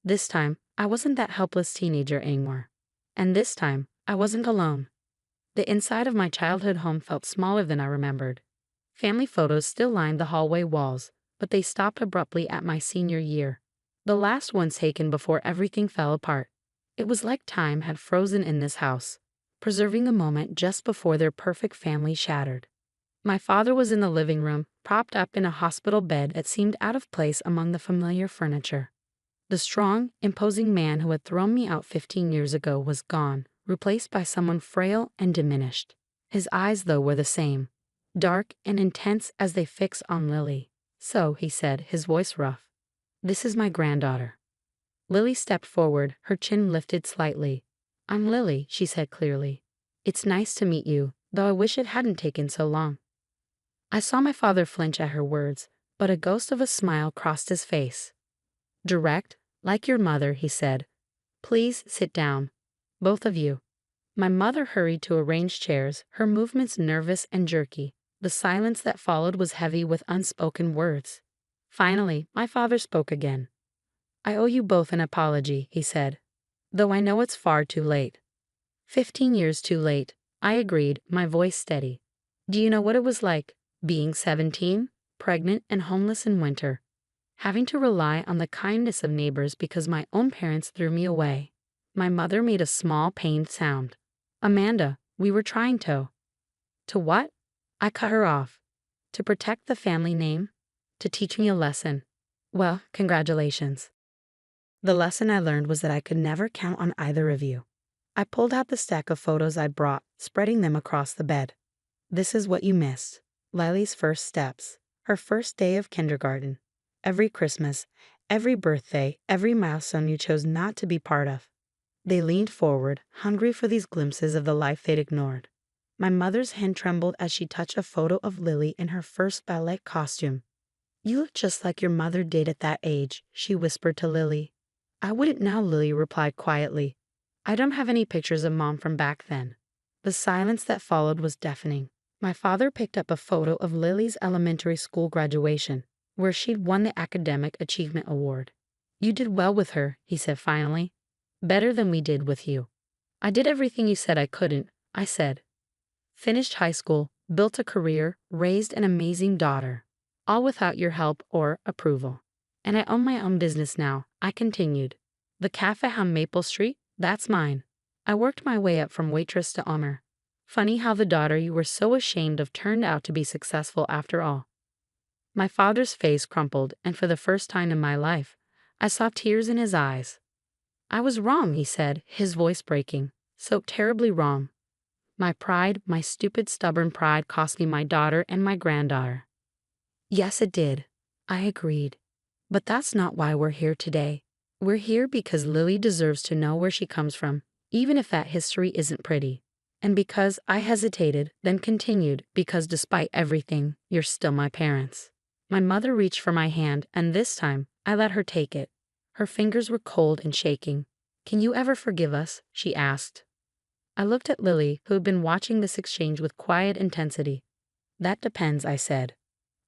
This time, I wasn't that helpless teenager anymore. And this time, I wasn't alone. The inside of my childhood home felt smaller than I remembered. Family photos still lined the hallway walls, but they stopped abruptly at my senior year. The last ones taken before everything fell apart. It was like time had frozen in this house, preserving a moment just before their perfect family shattered. My father was in the living room, propped up in a hospital bed that seemed out of place among the familiar furniture. The strong, imposing man who had thrown me out 15 years ago was gone, replaced by someone frail and diminished. His eyes, though, were the same, dark and intense as they fixed on Lily. "So," he said, his voice rough, "this is my granddaughter." Lily stepped forward, her chin lifted slightly. "I'm Lily," she said clearly. "It's nice to meet you, though I wish it hadn't taken so long." I saw my father flinch at her words, but a ghost of a smile crossed his face. "Direct, like your mother," he said. "Please sit down, both of you." My mother hurried to arrange chairs, her movements nervous and jerky. The silence that followed was heavy with unspoken words. Finally, my father spoke again. "I owe you both an apology," he said, "though I know it's far too late." 15 years too late, I agreed, my voice steady. "Do you know what it was like, being 17, pregnant and homeless in winter, having to rely on the kindness of neighbors because my own parents threw me away?" My mother made a small, pained sound. "Amanda, we were trying to." "To what?" I cut her off. "To protect the family name, to teach me a lesson." "Well, congratulations." The lesson I learned was that I could never count on either of you. I pulled out the stack of photos I'd brought, spreading them across the bed. "This is what you missed. Lily's first steps, her first day of kindergarten, every Christmas, every birthday, every milestone you chose not to be part of." They leaned forward, hungry for these glimpses of the life they'd ignored. My mother's hand trembled as she touched a photo of Lily in her first ballet costume. "You look just like your mother did at that age," she whispered to Lily. "I wouldn't now," Lily replied quietly. "I don't have any pictures of Mom from back then." The silence that followed was deafening. My father picked up a photo of Lily's elementary school graduation, where she'd won the Academic Achievement Award. "You did well with her," he said finally. "Better than we did with you." "I did everything you said I couldn't," I said. "Finished high school, built a career, raised an amazing daughter, all without your help or approval. And I own my own business now," I continued. "The cafe on Maple Street, that's mine. I worked my way up from waitress to owner. Funny how the daughter you were so ashamed of turned out to be successful after all." My father's face crumpled, and for the first time in my life, I saw tears in his eyes. "I was wrong," he said, his voice breaking. "So terribly wrong. My pride, my stupid, stubborn pride cost me my daughter and my granddaughter." "Yes, it did," I agreed. "But that's not why we're here today. We're here because Lily deserves to know where she comes from, even if that history isn't pretty. And because," I hesitated, then continued, "because despite everything, you're still my parents." My mother reached for my hand, and this time, I let her take it. Her fingers were cold and shaking. "Can you ever forgive us?" she asked. I looked at Lily, who had been watching this exchange with quiet intensity. "That depends," I said.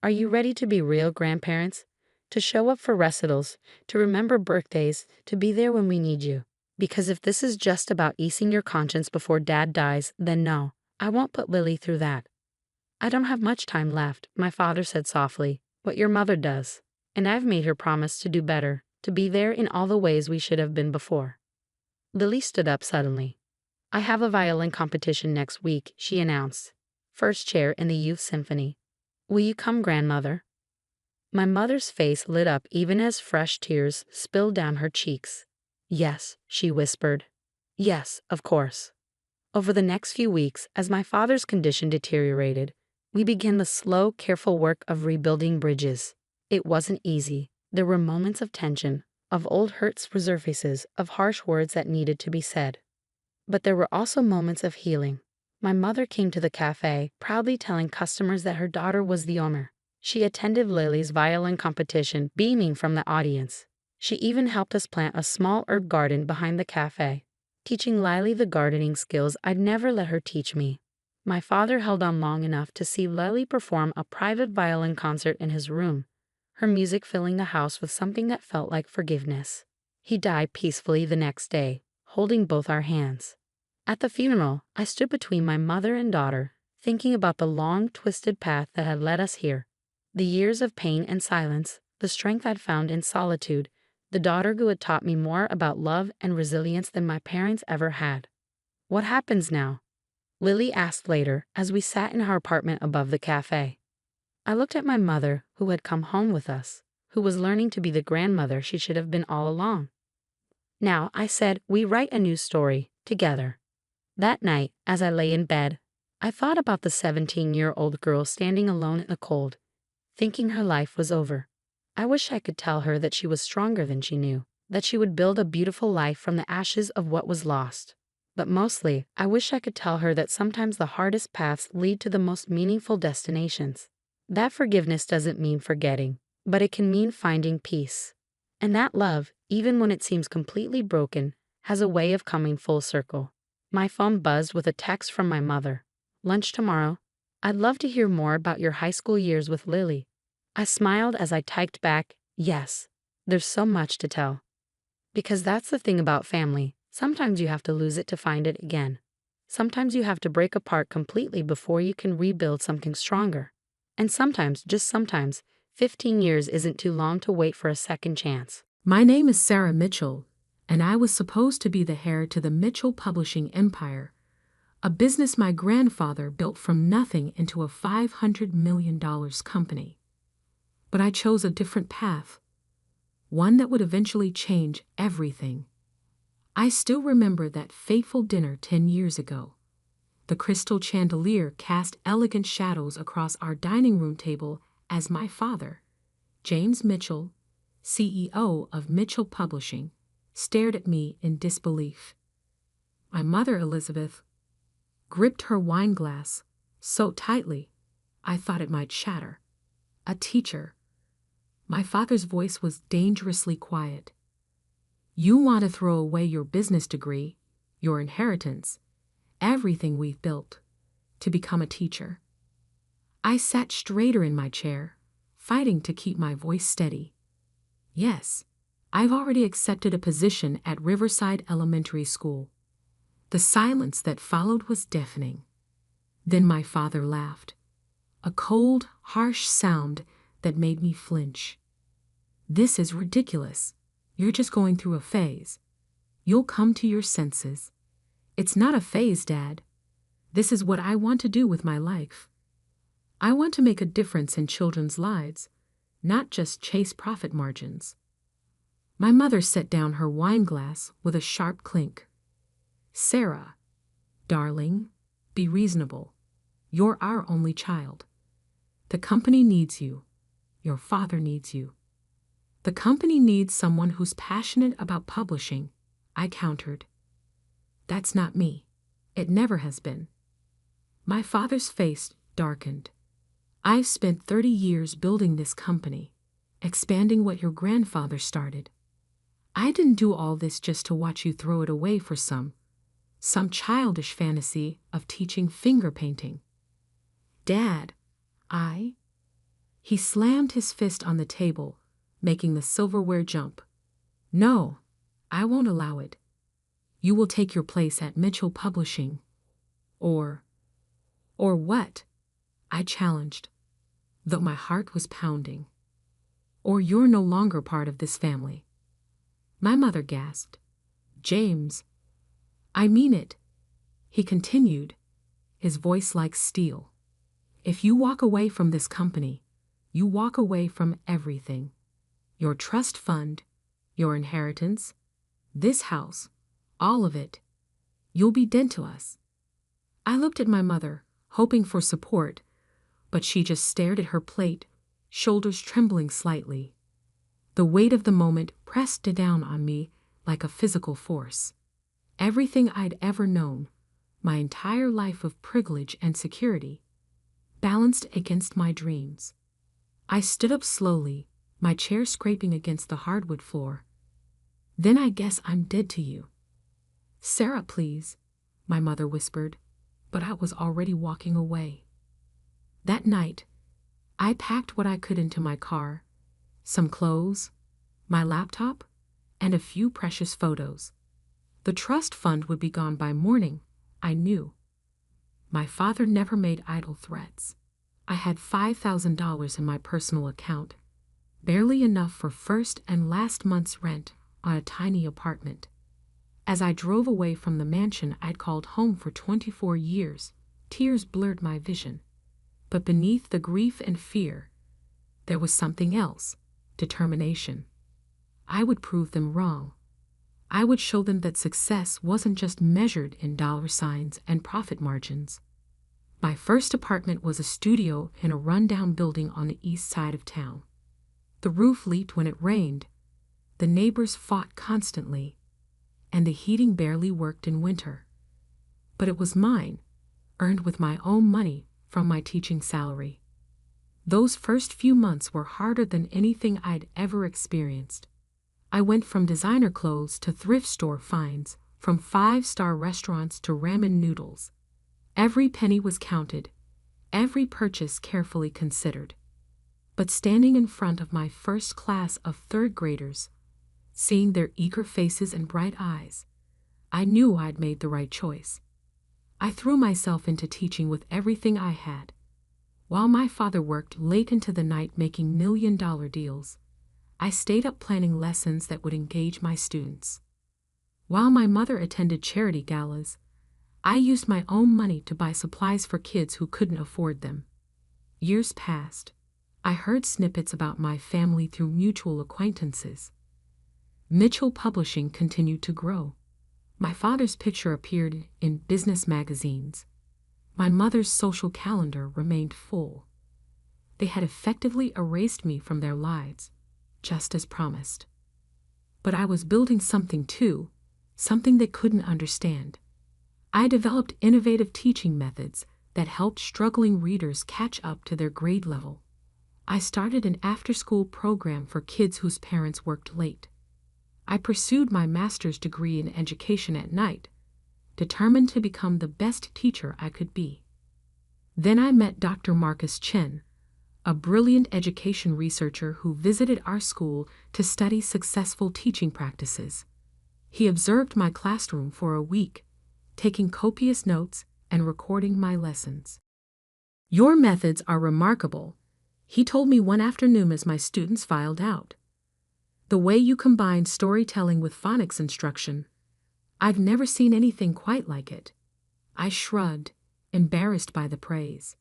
"Are you ready to be real grandparents? To show up for recitals, to remember birthdays, to be there when we need you? Because if this is just about easing your conscience before Dad dies, then no, I won't put Lily through that." "I don't have much time left," my father said softly, "but your mother does. And I've made her promise to do better, to be there in all the ways we should have been before." Lily stood up suddenly. "I have a violin competition next week," she announced. "First chair in the youth symphony. Will you come, grandmother?" My mother's face lit up even as fresh tears spilled down her cheeks. "Yes," she whispered. "Yes, of course." Over the next few weeks, as my father's condition deteriorated, we began the slow, careful work of rebuilding bridges. It wasn't easy. There were moments of tension, of old hurts resurfaces, of harsh words that needed to be said. But there were also moments of healing. My mother came to the cafe, proudly telling customers that her daughter was the owner. She attended Lily's violin competition, beaming from the audience. She even helped us plant a small herb garden behind the cafe, teaching Lily the gardening skills I'd never let her teach me. My father held on long enough to see Lily perform a private violin concert in his room, her music filling the house with something that felt like forgiveness. He died peacefully the next day, holding both our hands. At the funeral, I stood between my mother and daughter, thinking about the long, twisted path that had led us here. The years of pain and silence, the strength I'd found in solitude, the daughter who had taught me more about love and resilience than my parents ever had. "What happens now?" Lily asked later as we sat in her apartment above the cafe. I looked at my mother, who had come home with us, who was learning to be the grandmother she should have been all along. "Now," I said, "we write a new story, together." That night, as I lay in bed, I thought about the 17-year-old girl standing alone in the cold, thinking her life was over. I wish I could tell her that she was stronger than she knew, that she would build a beautiful life from the ashes of what was lost. But mostly, I wish I could tell her that sometimes the hardest paths lead to the most meaningful destinations. That forgiveness doesn't mean forgetting, but it can mean finding peace. And that love, even when it seems completely broken, has a way of coming full circle. My phone buzzed with a text from my mother. "Lunch tomorrow? I'd love to hear more about your high school years with Lily." I smiled as I typed back, "Yes, there's so much to tell." Because that's the thing about family. Sometimes you have to lose it to find it again. Sometimes you have to break apart completely before you can rebuild something stronger. And sometimes, just sometimes, 15 years isn't too long to wait for a second chance. My name is Sarah Mitchell, and I was supposed to be the heir to the Mitchell Publishing Empire, a business my grandfather built from nothing into a $500 million company. But I chose a different path, one that would eventually change everything. I still remember that fateful dinner 10 years ago. The crystal chandelier cast elegant shadows across our dining room table as my father, James Mitchell, CEO of Mitchell Publishing, stared at me in disbelief. My mother, Elizabeth, gripped her wine glass so tightly I thought it might shatter. A teacher. My father's voice was dangerously quiet. "You want to throw away your business degree, your inheritance, everything we've built, to become a teacher." I sat straighter in my chair, fighting to keep my voice steady. "Yes, I've already accepted a position at Riverside Elementary School." The silence that followed was deafening. Then my father laughed, a cold, harsh sound that made me flinch. "This is ridiculous. You're just going through a phase. You'll come to your senses." "It's not a phase, Dad. This is what I want to do with my life. I want to make a difference in children's lives, not just chase profit margins." My mother set down her wine glass with a sharp clink. "Sarah, darling, be reasonable. You're our only child. The company needs you. Your father needs you." "The company needs someone who's passionate about publishing," I countered. "That's not me. It never has been." My father's face darkened. "I've spent 30 years building this company, expanding what your grandfather started. I didn't do all this just to watch you throw it away for some childish fantasy of teaching finger painting." "Dad, He slammed his fist on the table, making the silverware jump. "No, I won't allow it. You will take your place at Mitchell Publishing. Or what?" I challenged, though my heart was pounding. "Or you're no longer part of this family." My mother gasped. "James, I mean it," he continued, his voice like steel. "If you walk away from this company, you walk away from everything. Your trust fund, your inheritance, this house, all of it. You'll be dead to us." I looked at my mother, hoping for support, but she just stared at her plate, shoulders trembling slightly. The weight of the moment pressed down on me like a physical force. Everything I'd ever known, my entire life of privilege and security, balanced against my dreams. I stood up slowly, my chair scraping against the hardwood floor. "Then I guess I'm dead to you." "Sarah, please," my mother whispered, but I was already walking away. That night, I packed what I could into my car, some clothes, my laptop, and a few precious photos. The trust fund would be gone by morning, I knew. My father never made idle threats. I had $5,000 in my personal account, barely enough for first and last month's rent on a tiny apartment. As I drove away from the mansion I'd called home for 24 years, tears blurred my vision. But beneath the grief and fear, there was something else: determination. I would prove them wrong. I would show them that success wasn't just measured in dollar signs and profit margins. My first apartment was a studio in a rundown building on the east side of town. The roof leaked when it rained, the neighbors fought constantly, and the heating barely worked in winter. But it was mine, earned with my own money from my teaching salary. Those first few months were harder than anything I'd ever experienced. I went from designer clothes to thrift store finds, from five-star restaurants to ramen noodles. Every penny was counted, every purchase carefully considered. But standing in front of my first class of third graders, seeing their eager faces and bright eyes, I knew I'd made the right choice. I threw myself into teaching with everything I had. While my father worked late into the night making million-dollar deals, I stayed up planning lessons that would engage my students. While my mother attended charity galas, I used my own money to buy supplies for kids who couldn't afford them. Years passed. I heard snippets about my family through mutual acquaintances. Mitchell Publishing continued to grow. My father's picture appeared in business magazines. My mother's social calendar remained full. They had effectively erased me from their lives, just as promised. But I was building something too, something they couldn't understand. I developed innovative teaching methods that helped struggling readers catch up to their grade level. I started an after-school program for kids whose parents worked late. I pursued my master's degree in education at night, determined to become the best teacher I could be. Then I met Dr. Marcus Chen, a brilliant education researcher who visited our school to study successful teaching practices. He observed my classroom for a week, taking copious notes and recording my lessons. "Your methods are remarkable," he told me one afternoon as my students filed out. "The way you combine storytelling with phonics instruction, I've never seen anything quite like it." I shrugged, embarrassed by the praise.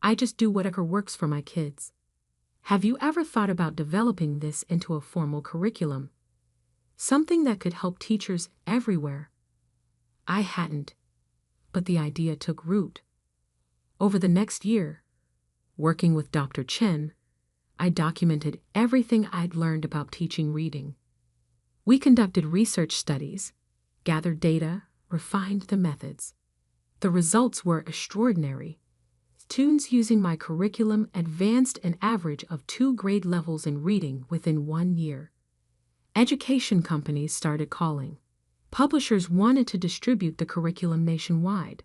"I just do whatever works for my kids." "Have you ever thought about developing this into a formal curriculum? Something that could help teachers everywhere?" I hadn't, but the idea took root. Over the next year, working with Dr. Chen, I documented everything I'd learned about teaching reading. We conducted research studies, gathered data, refined the methods. The results were extraordinary. Students using my curriculum advanced an average of 2 grade levels in reading within 1 year. Education companies started calling. Publishers wanted to distribute the curriculum nationwide.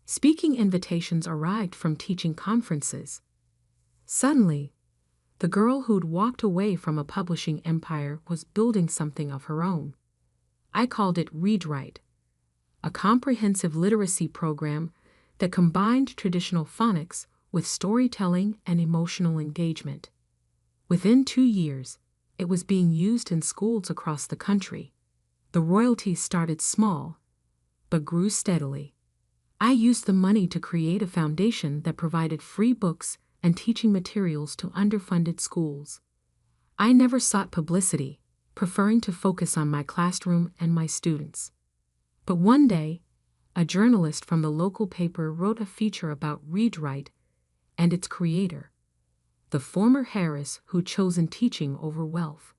Speaking invitations arrived from teaching conferences. Suddenly, the girl who'd walked away from a publishing empire was building something of her own. I called it Read Right, a comprehensive literacy program that combined traditional phonics with storytelling and emotional engagement. Within 2 years, it was being used in schools across the country. The royalties started small, but grew steadily. I used the money to create a foundation that provided free books and teaching materials to underfunded schools. I never sought publicity, preferring to focus on my classroom and my students. But one day, a journalist from the local paper wrote a feature about Read Right and its creator. the former Harris who'd chosen teaching over wealth.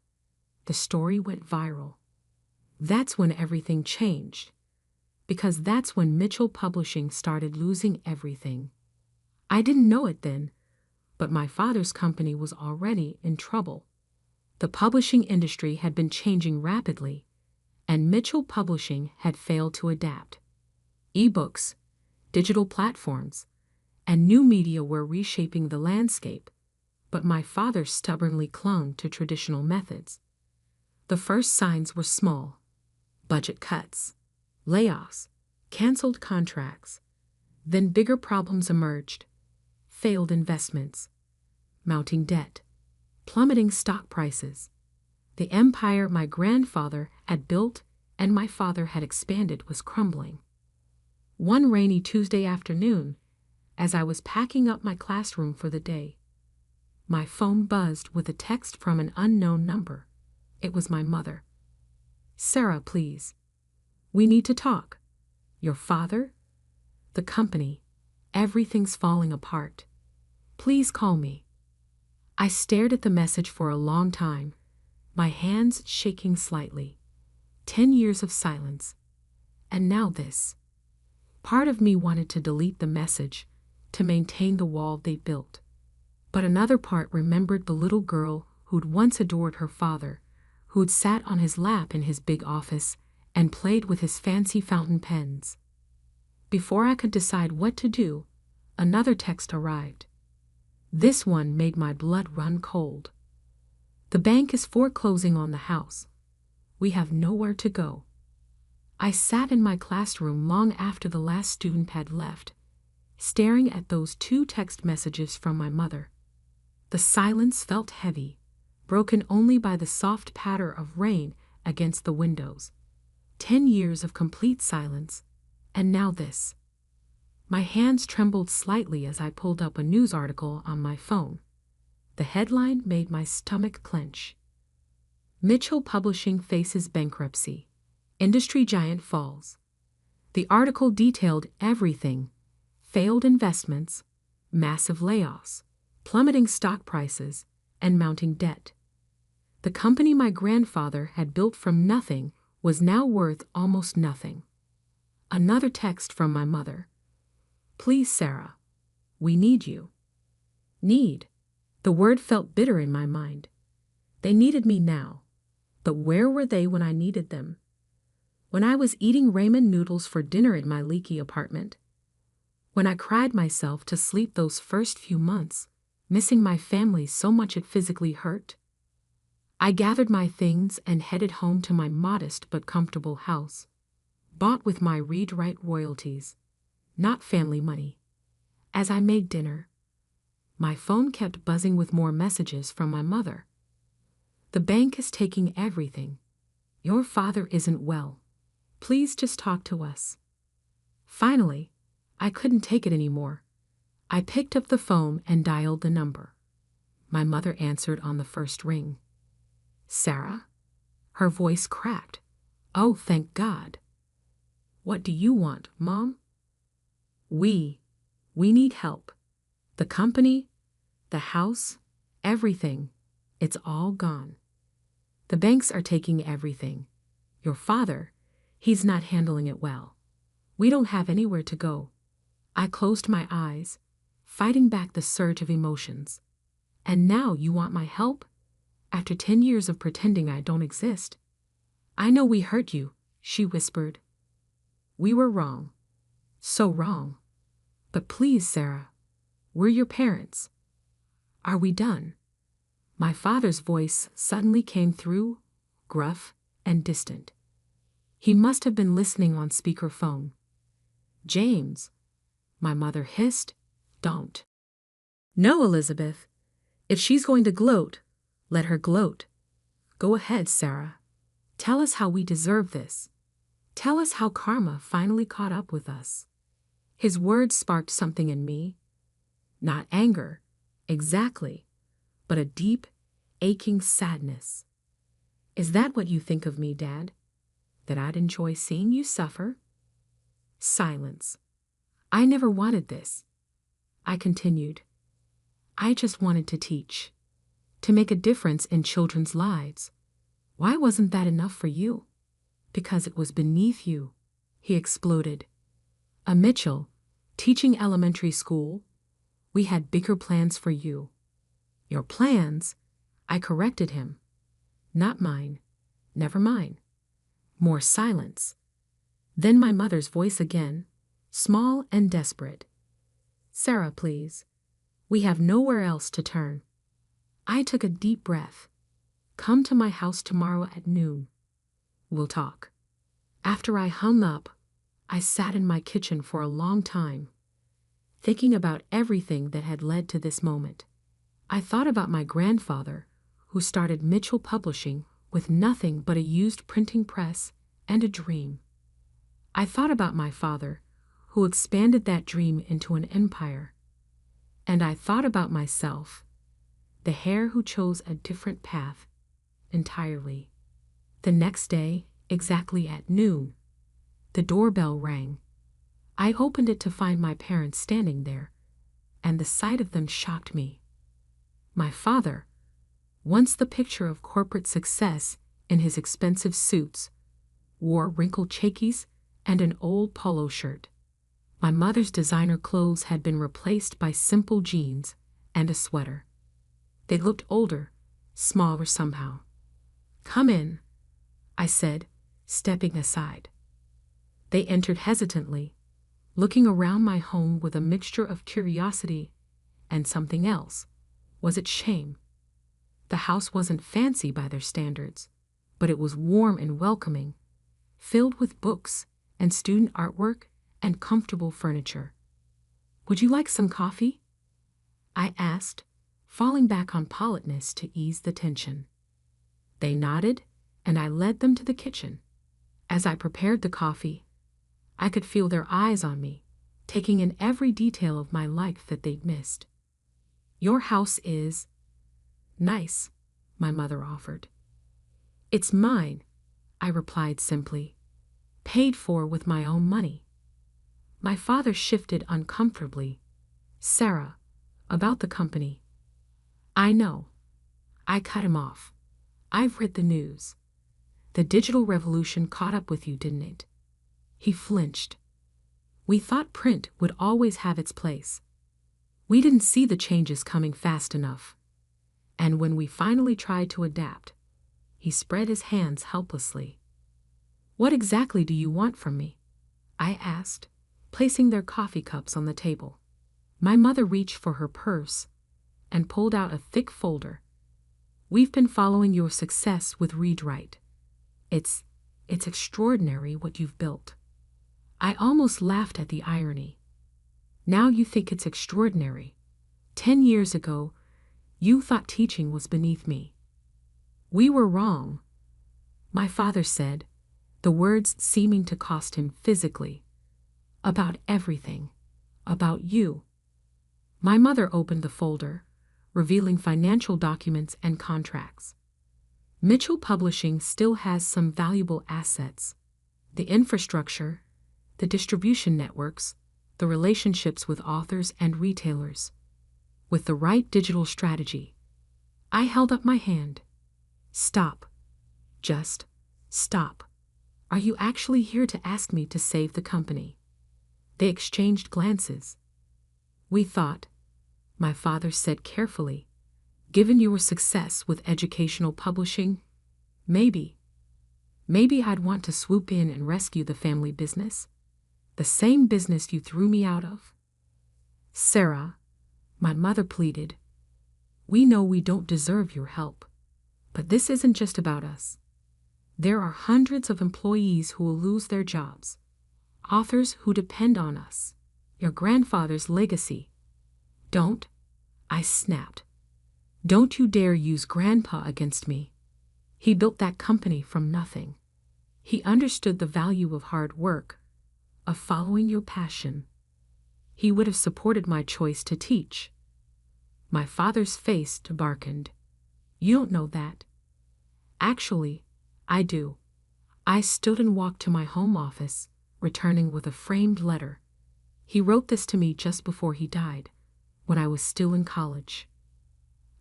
The story went viral. That's when everything changed. Because that's when Mitchell Publishing started losing everything. I didn't know it then, but my father's company was already in trouble. The publishing industry had been changing rapidly, and Mitchell Publishing had failed to adapt. E-books, digital platforms, and new media were reshaping the landscape, but my father stubbornly clung to traditional methods. The first signs were small: budget cuts, layoffs, canceled contracts. Then bigger problems emerged: failed investments, mounting debt, plummeting stock prices. The empire my grandfather had built and my father had expanded was crumbling. One rainy Tuesday afternoon, as I was packing up my classroom for the day, my phone buzzed with a text from an unknown number. It was my mother. "Sarah, please. We need to talk. Your father? The company. Everything's falling apart. Please call me." I stared at the message for a long time, my hands shaking slightly. 10 years of silence. And now this. Part of me wanted to delete the message, to maintain the wall they built. But another part remembered the little girl who'd once adored her father, who'd sat on his lap in his big office and played with his fancy fountain pens. Before I could decide what to do, another text arrived. This one made my blood run cold. "The bank is foreclosing on the house. We have nowhere to go." I sat in my classroom long after the last student had left, staring at those 2 text messages from my mother. The silence felt heavy, broken only by the soft patter of rain against the windows. 10 years of complete silence, and now this. My hands trembled slightly as I pulled up a news article on my phone. The headline made my stomach clench. "Mitchell Publishing faces bankruptcy. Industry giant falls." The article detailed everything: failed investments, massive layoffs, plummeting stock prices, and mounting debt. The company my grandfather had built from nothing was now worth almost nothing. Another text from my mother. "Please, Sarah. We need you." Need. The word felt bitter in my mind. They needed me now. But where were they when I needed them? When I was eating ramen noodles for dinner in my leaky apartment. When I cried myself to sleep those first few months, missing my family so much it physically hurt. I gathered my things and headed home to my modest but comfortable house, bought with my read-write royalties, not family money. As I made dinner, my phone kept buzzing with more messages from my mother. "The bank is taking everything. Your father isn't well. Please just talk to us." Finally, I couldn't take it anymore. I picked up the phone and dialed the number. My mother answered on the first ring. "Sarah?" Her voice cracked. "Oh, thank God." "What do you want, Mom?" We need help. The company, the house, everything. It's all gone. The banks are taking everything. Your father, he's not handling it well. We don't have anywhere to go." I closed my eyes, fighting back the surge of emotions. "And now you want my help? After 10 years of pretending I don't exist?" "I know we hurt you," she whispered. "We were wrong. So wrong. But please, Sarah, we're your parents. Are we done?" My father's voice suddenly came through, gruff and distant. He must have been listening on speakerphone. "James," my mother hissed, "don't." "No, Elizabeth. If she's going to gloat, let her gloat. Go ahead, Sarah. Tell us how we deserve this. Tell us how karma finally caught up with us." His words sparked something in me. Not anger, exactly, but a deep, aching sadness. "Is that what you think of me, Dad? That I'd enjoy seeing you suffer?" Silence. "I never wanted this," I continued. I just wanted to teach, to make a difference in children's lives. Why wasn't that enough for you? Because it was beneath you, he exploded. Mitchell, teaching elementary school, we had bigger plans for you. Your plans? I corrected him. Not mine. Never mine. More silence. Then my mother's voice again, small and desperate. Sarah, please. We have nowhere else to turn. I took a deep breath. Come to my house tomorrow at noon. We'll talk. After I hung up, I sat in my kitchen for a long time, thinking about everything that had led to this moment. I thought about my grandfather, who started Mitchell Publishing with nothing but a used printing press and a dream. I thought about my father, who expanded that dream into an empire. And I thought about myself, the hare who chose a different path entirely. The next day, exactly at noon, the doorbell rang. I opened it to find my parents standing there, and the sight of them shocked me. My father, once the picture of corporate success in his expensive suits, wore wrinkled chackies and an old polo shirt. My mother's designer clothes had been replaced by simple jeans and a sweater. They looked older, smaller somehow. Come in, I said, stepping aside. They entered hesitantly, looking around my home with a mixture of curiosity and something else. Was it shame? The house wasn't fancy by their standards, but it was warm and welcoming, filled with books and student artwork and comfortable furniture. Would you like some coffee? I asked, falling back on politeness to ease the tension. They nodded, and I led them to the kitchen. As I prepared the coffee, I could feel their eyes on me, taking in every detail of my life that they'd missed. Your house is nice, my mother offered. It's mine, I replied simply, paid for with my own money. My father shifted uncomfortably. Sarah, about the company. I know. I cut him off. I've read the news. The digital revolution caught up with you, didn't it? He flinched. We thought print would always have its place. We didn't see the changes coming fast enough. And when we finally tried to adapt, he spread his hands helplessly. What exactly do you want from me? I asked, placing their coffee cups on the table. My mother reached for her purse and pulled out a thick folder. We've been following your success with Read Write. It's extraordinary what you've built. I almost laughed at the irony. Now you think it's extraordinary. 10 years ago, you thought teaching was beneath me. We were wrong, my father said, the words seeming to cost him physically. About everything. About you. My mother opened the folder, revealing financial documents and contracts. Mitchell Publishing still has some valuable assets. The infrastructure, the distribution networks, the relationships with authors and retailers. With the right digital strategy. I held up my hand. Stop. Just stop. Are you actually here to ask me to save the company? They exchanged glances. We thought, my father said carefully, given your success with educational publishing, maybe I'd want to swoop in and rescue the family business. The same business you threw me out of. Sarah, my mother pleaded, we know we don't deserve your help, but this isn't just about us. There are hundreds of employees who will lose their jobs, authors who depend on us, your grandfather's legacy. Don't, I snapped. Don't you dare use Grandpa against me. He built that company from nothing. He understood the value of hard work, of following your passion. He would have supported my choice to teach. My father's face darkened. You don't know that. Actually, I do. I stood and walked to my home office, returning with a framed letter. He wrote this to me just before he died, when I was still in college.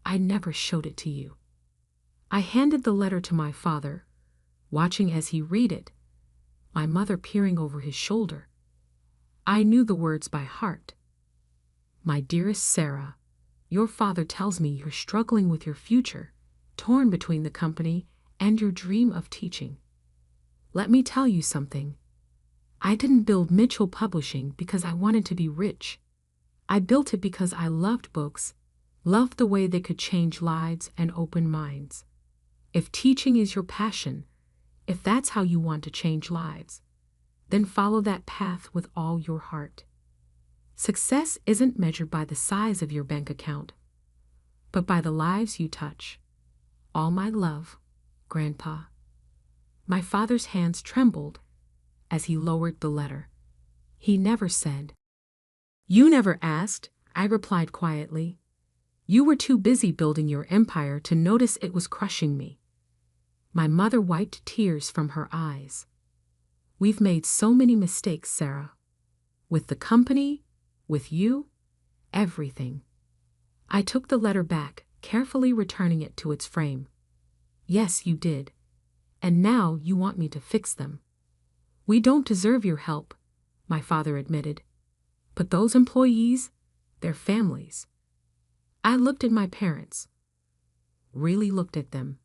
I never showed it to you. I handed the letter to my father, watching as he read it, my mother peering over his shoulder. I knew the words by heart. My dearest Sarah, your father tells me you're struggling with your future, torn between the company and your dream of teaching. Let me tell you something. I didn't build Mitchell Publishing because I wanted to be rich. I built it because I loved books, loved the way they could change lives and open minds. If teaching is your passion, if that's how you want to change lives, then follow that path with all your heart. Success isn't measured by the size of your bank account, but by the lives you touch. All my love, Grandpa. My father's hands trembled as he lowered the letter. He never said, "You never asked," I replied quietly. "You were too busy building your empire to notice it was crushing me." My mother wiped tears from her eyes. We've made so many mistakes, Sarah. With the company, with you, everything. I took the letter back, carefully returning it to its frame. Yes, you did. And now you want me to fix them. We don't deserve your help, my father admitted. But those employees, their families. I looked at my parents. Really looked at them.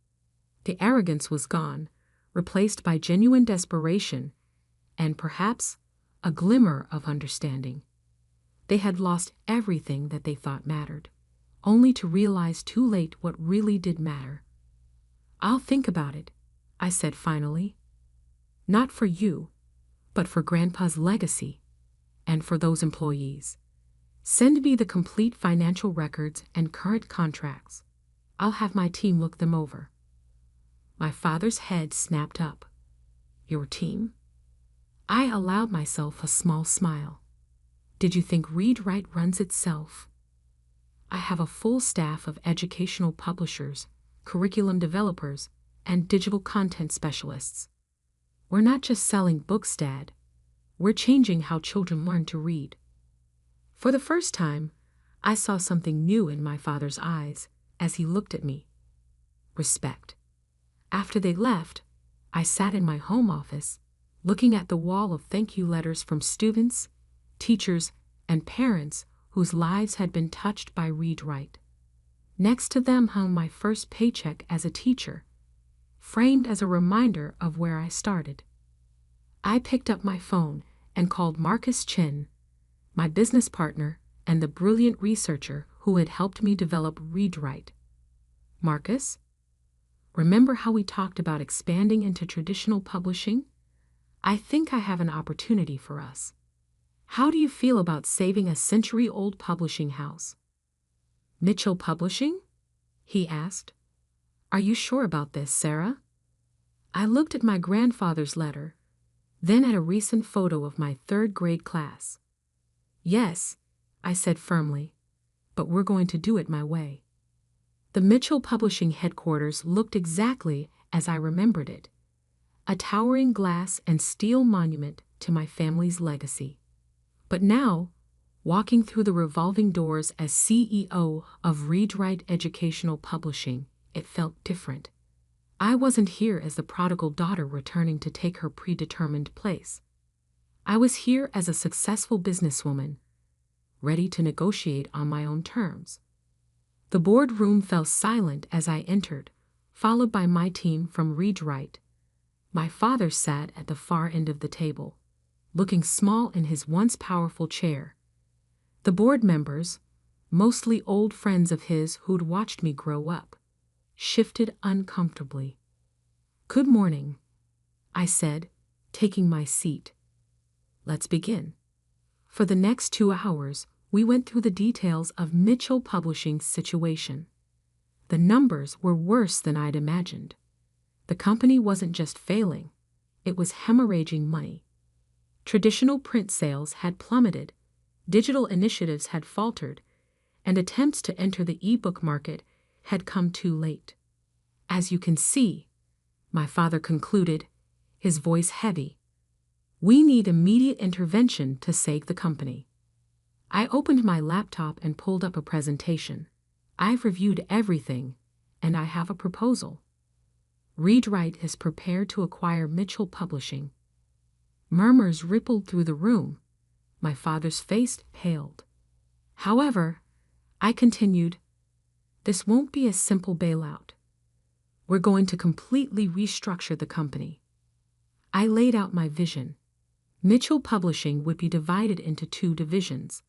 The arrogance was gone, replaced by genuine desperation and perhaps a glimmer of understanding. They had lost everything that they thought mattered, only to realize too late what really did matter. "I'll think about it," I said finally. "Not for you, but for Grandpa's legacy and for those employees. Send me the complete financial records and current contracts. I'll have my team look them over." My father's head snapped up. "Your team?" I allowed myself a small smile. "Did you think Read Write runs itself? I have a full staff of educational publishers, curriculum developers, and digital content specialists. We're not just selling books, Dad. We're changing how children learn to read." For the first time, I saw something new in my father's eyes as he looked at me. Respect. After they left, I sat in my home office, looking at the wall of thank you letters from students, teachers, and parents whose lives had been touched by Read Write. Next to them hung my first paycheck as a teacher, framed as a reminder of where I started. I picked up my phone and called Marcus Chin, my business partner and the brilliant researcher who had helped me develop Read Write. "Marcus, remember how we talked about expanding into traditional publishing? I think I have an opportunity for us. How do you feel about saving a century-old publishing house?" "Mitchell Publishing?" he asked. "Are you sure about this, Sarah?" I looked at my grandfather's letter, then at a recent photo of my third-grade class. "Yes," I said firmly, "but we're going to do it my way." The Mitchell Publishing headquarters looked exactly as I remembered it, a towering glass and steel monument to my family's legacy. But now, walking through the revolving doors as CEO of Read Write Educational Publishing, it felt different. I wasn't here as the prodigal daughter returning to take her predetermined place. I was here as a successful businesswoman, ready to negotiate on my own terms. The boardroom fell silent as I entered, followed by my team from Read Write. My father sat at the far end of the table, looking small in his once powerful chair. The board members, mostly old friends of his who'd watched me grow up, shifted uncomfortably. "Good morning," I said, taking my seat. "Let's begin." For the next 2 hours, we went through the details of Mitchell Publishing's situation. The numbers were worse than I'd imagined. The company wasn't just failing, it was hemorrhaging money. Traditional print sales had plummeted, digital initiatives had faltered, and attempts to enter the e-book market had come too late. "As you can see," my father concluded, his voice heavy, "we need immediate intervention to save the company." I opened my laptop and pulled up a presentation. I've reviewed everything, and I have a proposal. Read Wright is prepared to acquire Mitchell Publishing. Murmurs rippled through the room. My father's face paled. However, I continued, this won't be a simple bailout. We're going to completely restructure the company. I laid out my vision. Mitchell Publishing would be divided into 2 divisions.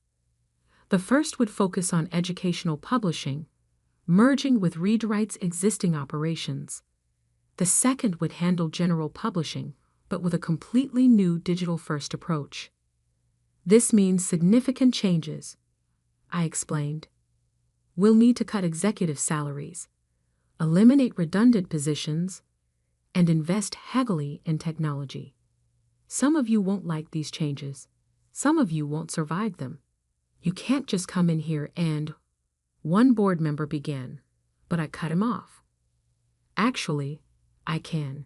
The first would focus on educational publishing, merging with Read Wright's existing operations. The second would handle general publishing, but with a completely new digital-first approach. This means significant changes, I explained. We'll need to cut executive salaries, eliminate redundant positions, and invest heavily in technology. Some of you won't like these changes. Some of you won't survive them. You can't just come in here and... One board member began, but I cut him off. Actually, I can.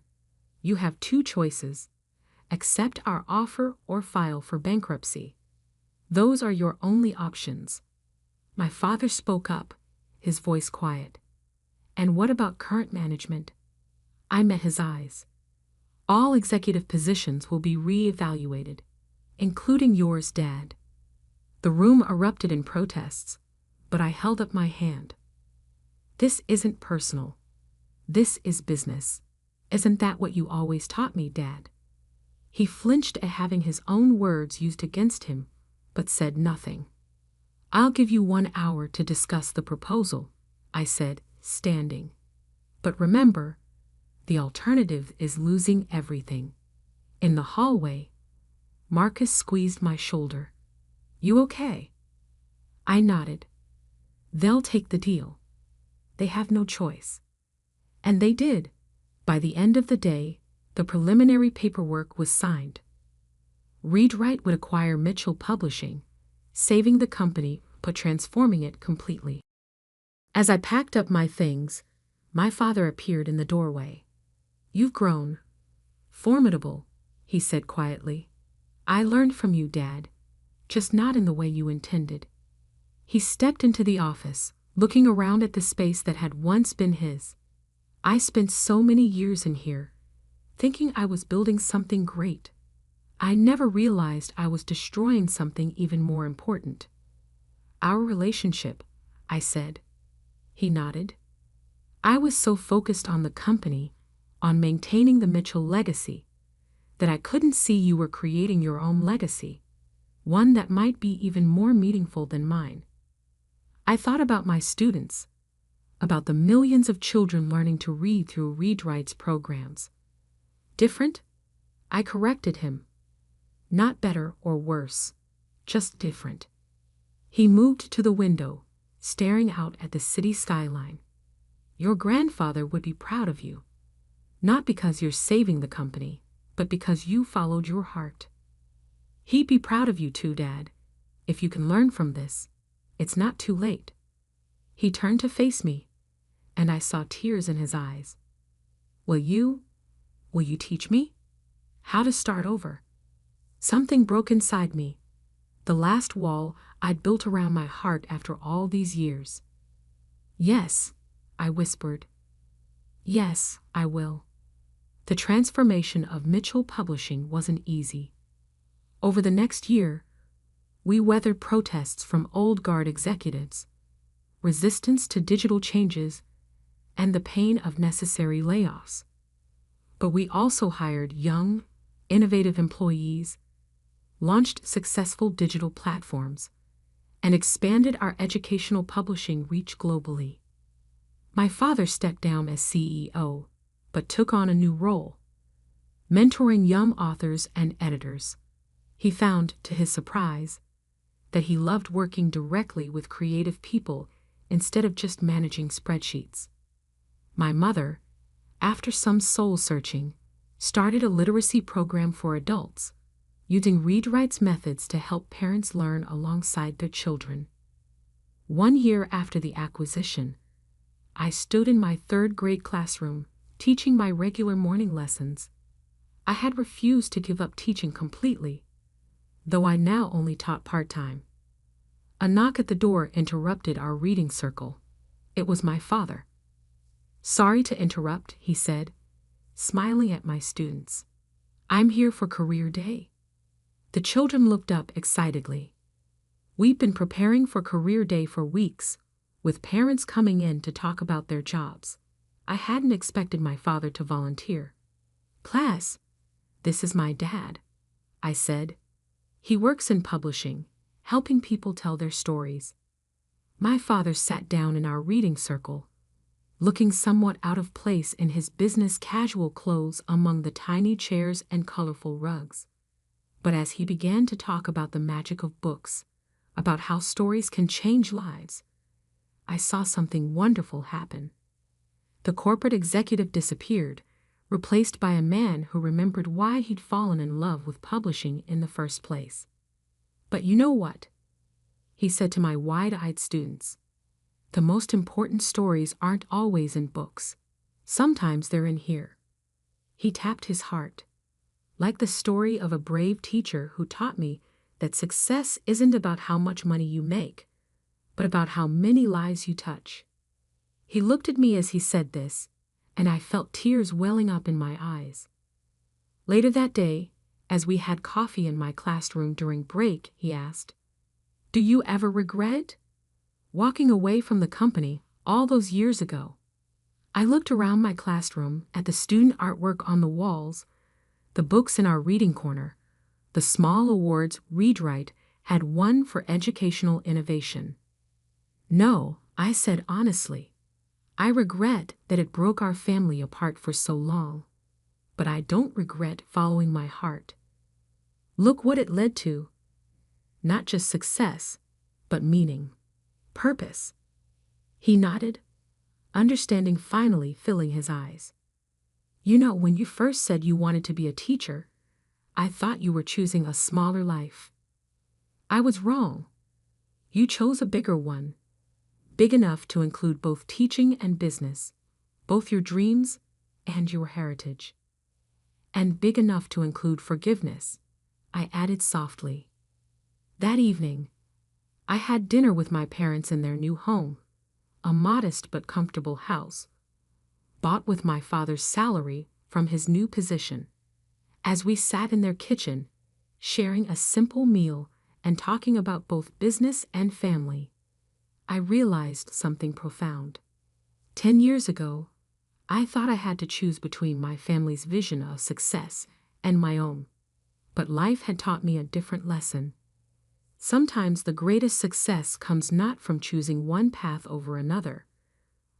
You have 2 choices. Accept our offer or file for bankruptcy. Those are your only options. My father spoke up, his voice quiet. And what about current management? I met his eyes. All executive positions will be re-evaluated, including yours, Dad. The room erupted in protests, but I held up my hand. This isn't personal. This is business. Isn't that what you always taught me, Dad? He flinched at having his own words used against him, but said nothing. I'll give you 1 hour to discuss the proposal, I said, standing. But remember, the alternative is losing everything. In the hallway, Marcus squeezed my shoulder. You okay? I nodded. They'll take the deal. They have no choice. And they did. By the end of the day, the preliminary paperwork was signed. Read Wright would acquire Mitchell Publishing, saving the company but transforming it completely. As I packed up my things, my father appeared in the doorway. You've grown. Formidable, he said quietly. I learned from you, Dad, just not in the way you intended. He stepped into the office, looking around at the space that had once been his. I spent so many years in here, thinking I was building something great. I never realized I was destroying something even more important. Our relationship, I said. He nodded. I was so focused on the company, on maintaining the Mitchell legacy, that I couldn't see you were creating your own legacy, one that might be even more meaningful than mine. I thought about my students, about the millions of children learning to read through Read Wright's programs. Different? I corrected him. Not better or worse, just different. He moved to the window, staring out at the city skyline. Your grandfather would be proud of you, not because you're saving the company, but because you followed your heart. He'd be proud of you too, Dad. If you can learn from this, it's not too late. He turned to face me, and I saw tears in his eyes. Will you teach me? How to start over? Something broke inside me, the last wall I'd built around my heart after all these years. Yes, I whispered. Yes, I will. The transformation of Mitchell Publishing wasn't easy. Over the next year, we weathered protests from old guard executives, resistance to digital changes, and the pain of necessary layoffs. But we also hired young, innovative employees, launched successful digital platforms, and expanded our educational publishing reach globally. My father stepped down as CEO, but took on a new role, mentoring young authors and editors. He found, to his surprise, that he loved working directly with creative people instead of just managing spreadsheets. My mother, after some soul-searching, started a literacy program for adults, using Read Wright's methods to help parents learn alongside their children. 1 year after the acquisition, I stood in my 3rd grade classroom, teaching my regular morning lessons. I had refused to give up teaching completely, though I now only taught part-time. A knock at the door interrupted our reading circle. It was my father. "Sorry to interrupt," he said, smiling at my students. "I'm here for career day." The children looked up excitedly. We've been preparing for career day for weeks, with parents coming in to talk about their jobs. I hadn't expected my father to volunteer. "Class, this is my dad," I said. "He works in publishing, helping people tell their stories." My father sat down in our reading circle, looking somewhat out of place in his business casual clothes among the tiny chairs and colorful rugs. But as he began to talk about the magic of books, about how stories can change lives, I saw something wonderful happen. The corporate executive disappeared, replaced by a man who remembered why he'd fallen in love with publishing in the first place. "But you know what?" he said to my wide-eyed students. "The most important stories aren't always in books. Sometimes they're in here." He tapped his heart, like the story of a brave teacher who taught me that success isn't about how much money you make, but about how many lives you touch. He looked at me as he said this, and I felt tears welling up in my eyes. Later that day, as we had coffee in my classroom during break, he asked, "Do you ever regret walking away from the company all those years ago?" I looked around my classroom at the student artwork on the walls, the books in our reading corner, the small awards Read Right had won for educational innovation. "No," I said honestly. "I regret that it broke our family apart for so long, but I don't regret following my heart. Look what it led to. Not just success, but meaning, purpose." He nodded, understanding finally filling his eyes. "You know, when you first said you wanted to be a teacher, I thought you were choosing a smaller life. I was wrong. You chose a bigger one, big enough to include both teaching and business, both your dreams and your heritage. And big enough to include forgiveness," I added softly. That evening, I had dinner with my parents in their new home, a modest but comfortable house, bought with my father's salary from his new position. As we sat in their kitchen, sharing a simple meal and talking about both business and family, I realized something profound. 10 years ago, I thought I had to choose between my family's vision of success and my own. But life had taught me a different lesson. Sometimes the greatest success comes not from choosing one path over another,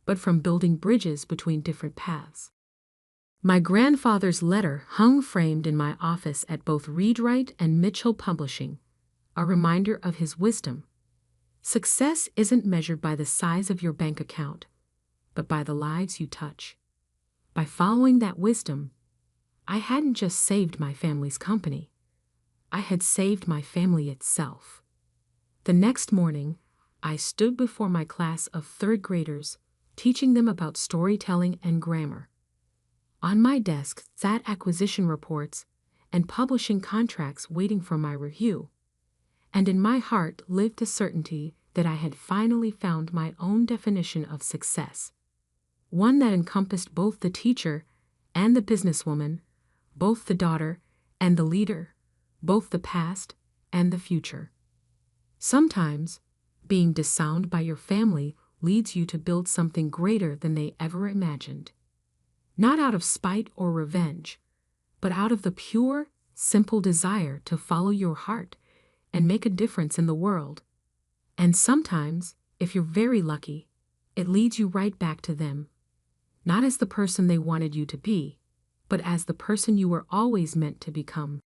but from building bridges between different paths. My grandfather's letter hung framed in my office at both Read Right and Mitchell Publishing, a reminder of his wisdom. Success isn't measured by the size of your bank account, but by the lives you touch. By following that wisdom, I hadn't just saved my family's company, I had saved my family itself. The next morning, I stood before my class of third graders, teaching them about storytelling and grammar. On my desk sat acquisition reports and publishing contracts waiting for my review. And in my heart lived the certainty that I had finally found my own definition of success, one that encompassed both the teacher and the businesswoman, both the daughter and the leader, both the past and the future. Sometimes, being disowned by your family leads you to build something greater than they ever imagined. Not out of spite or revenge, but out of the pure, simple desire to follow your heart and make a difference in the world. And sometimes, if you're very lucky, it leads you right back to them, not as the person they wanted you to be, but as the person you were always meant to become.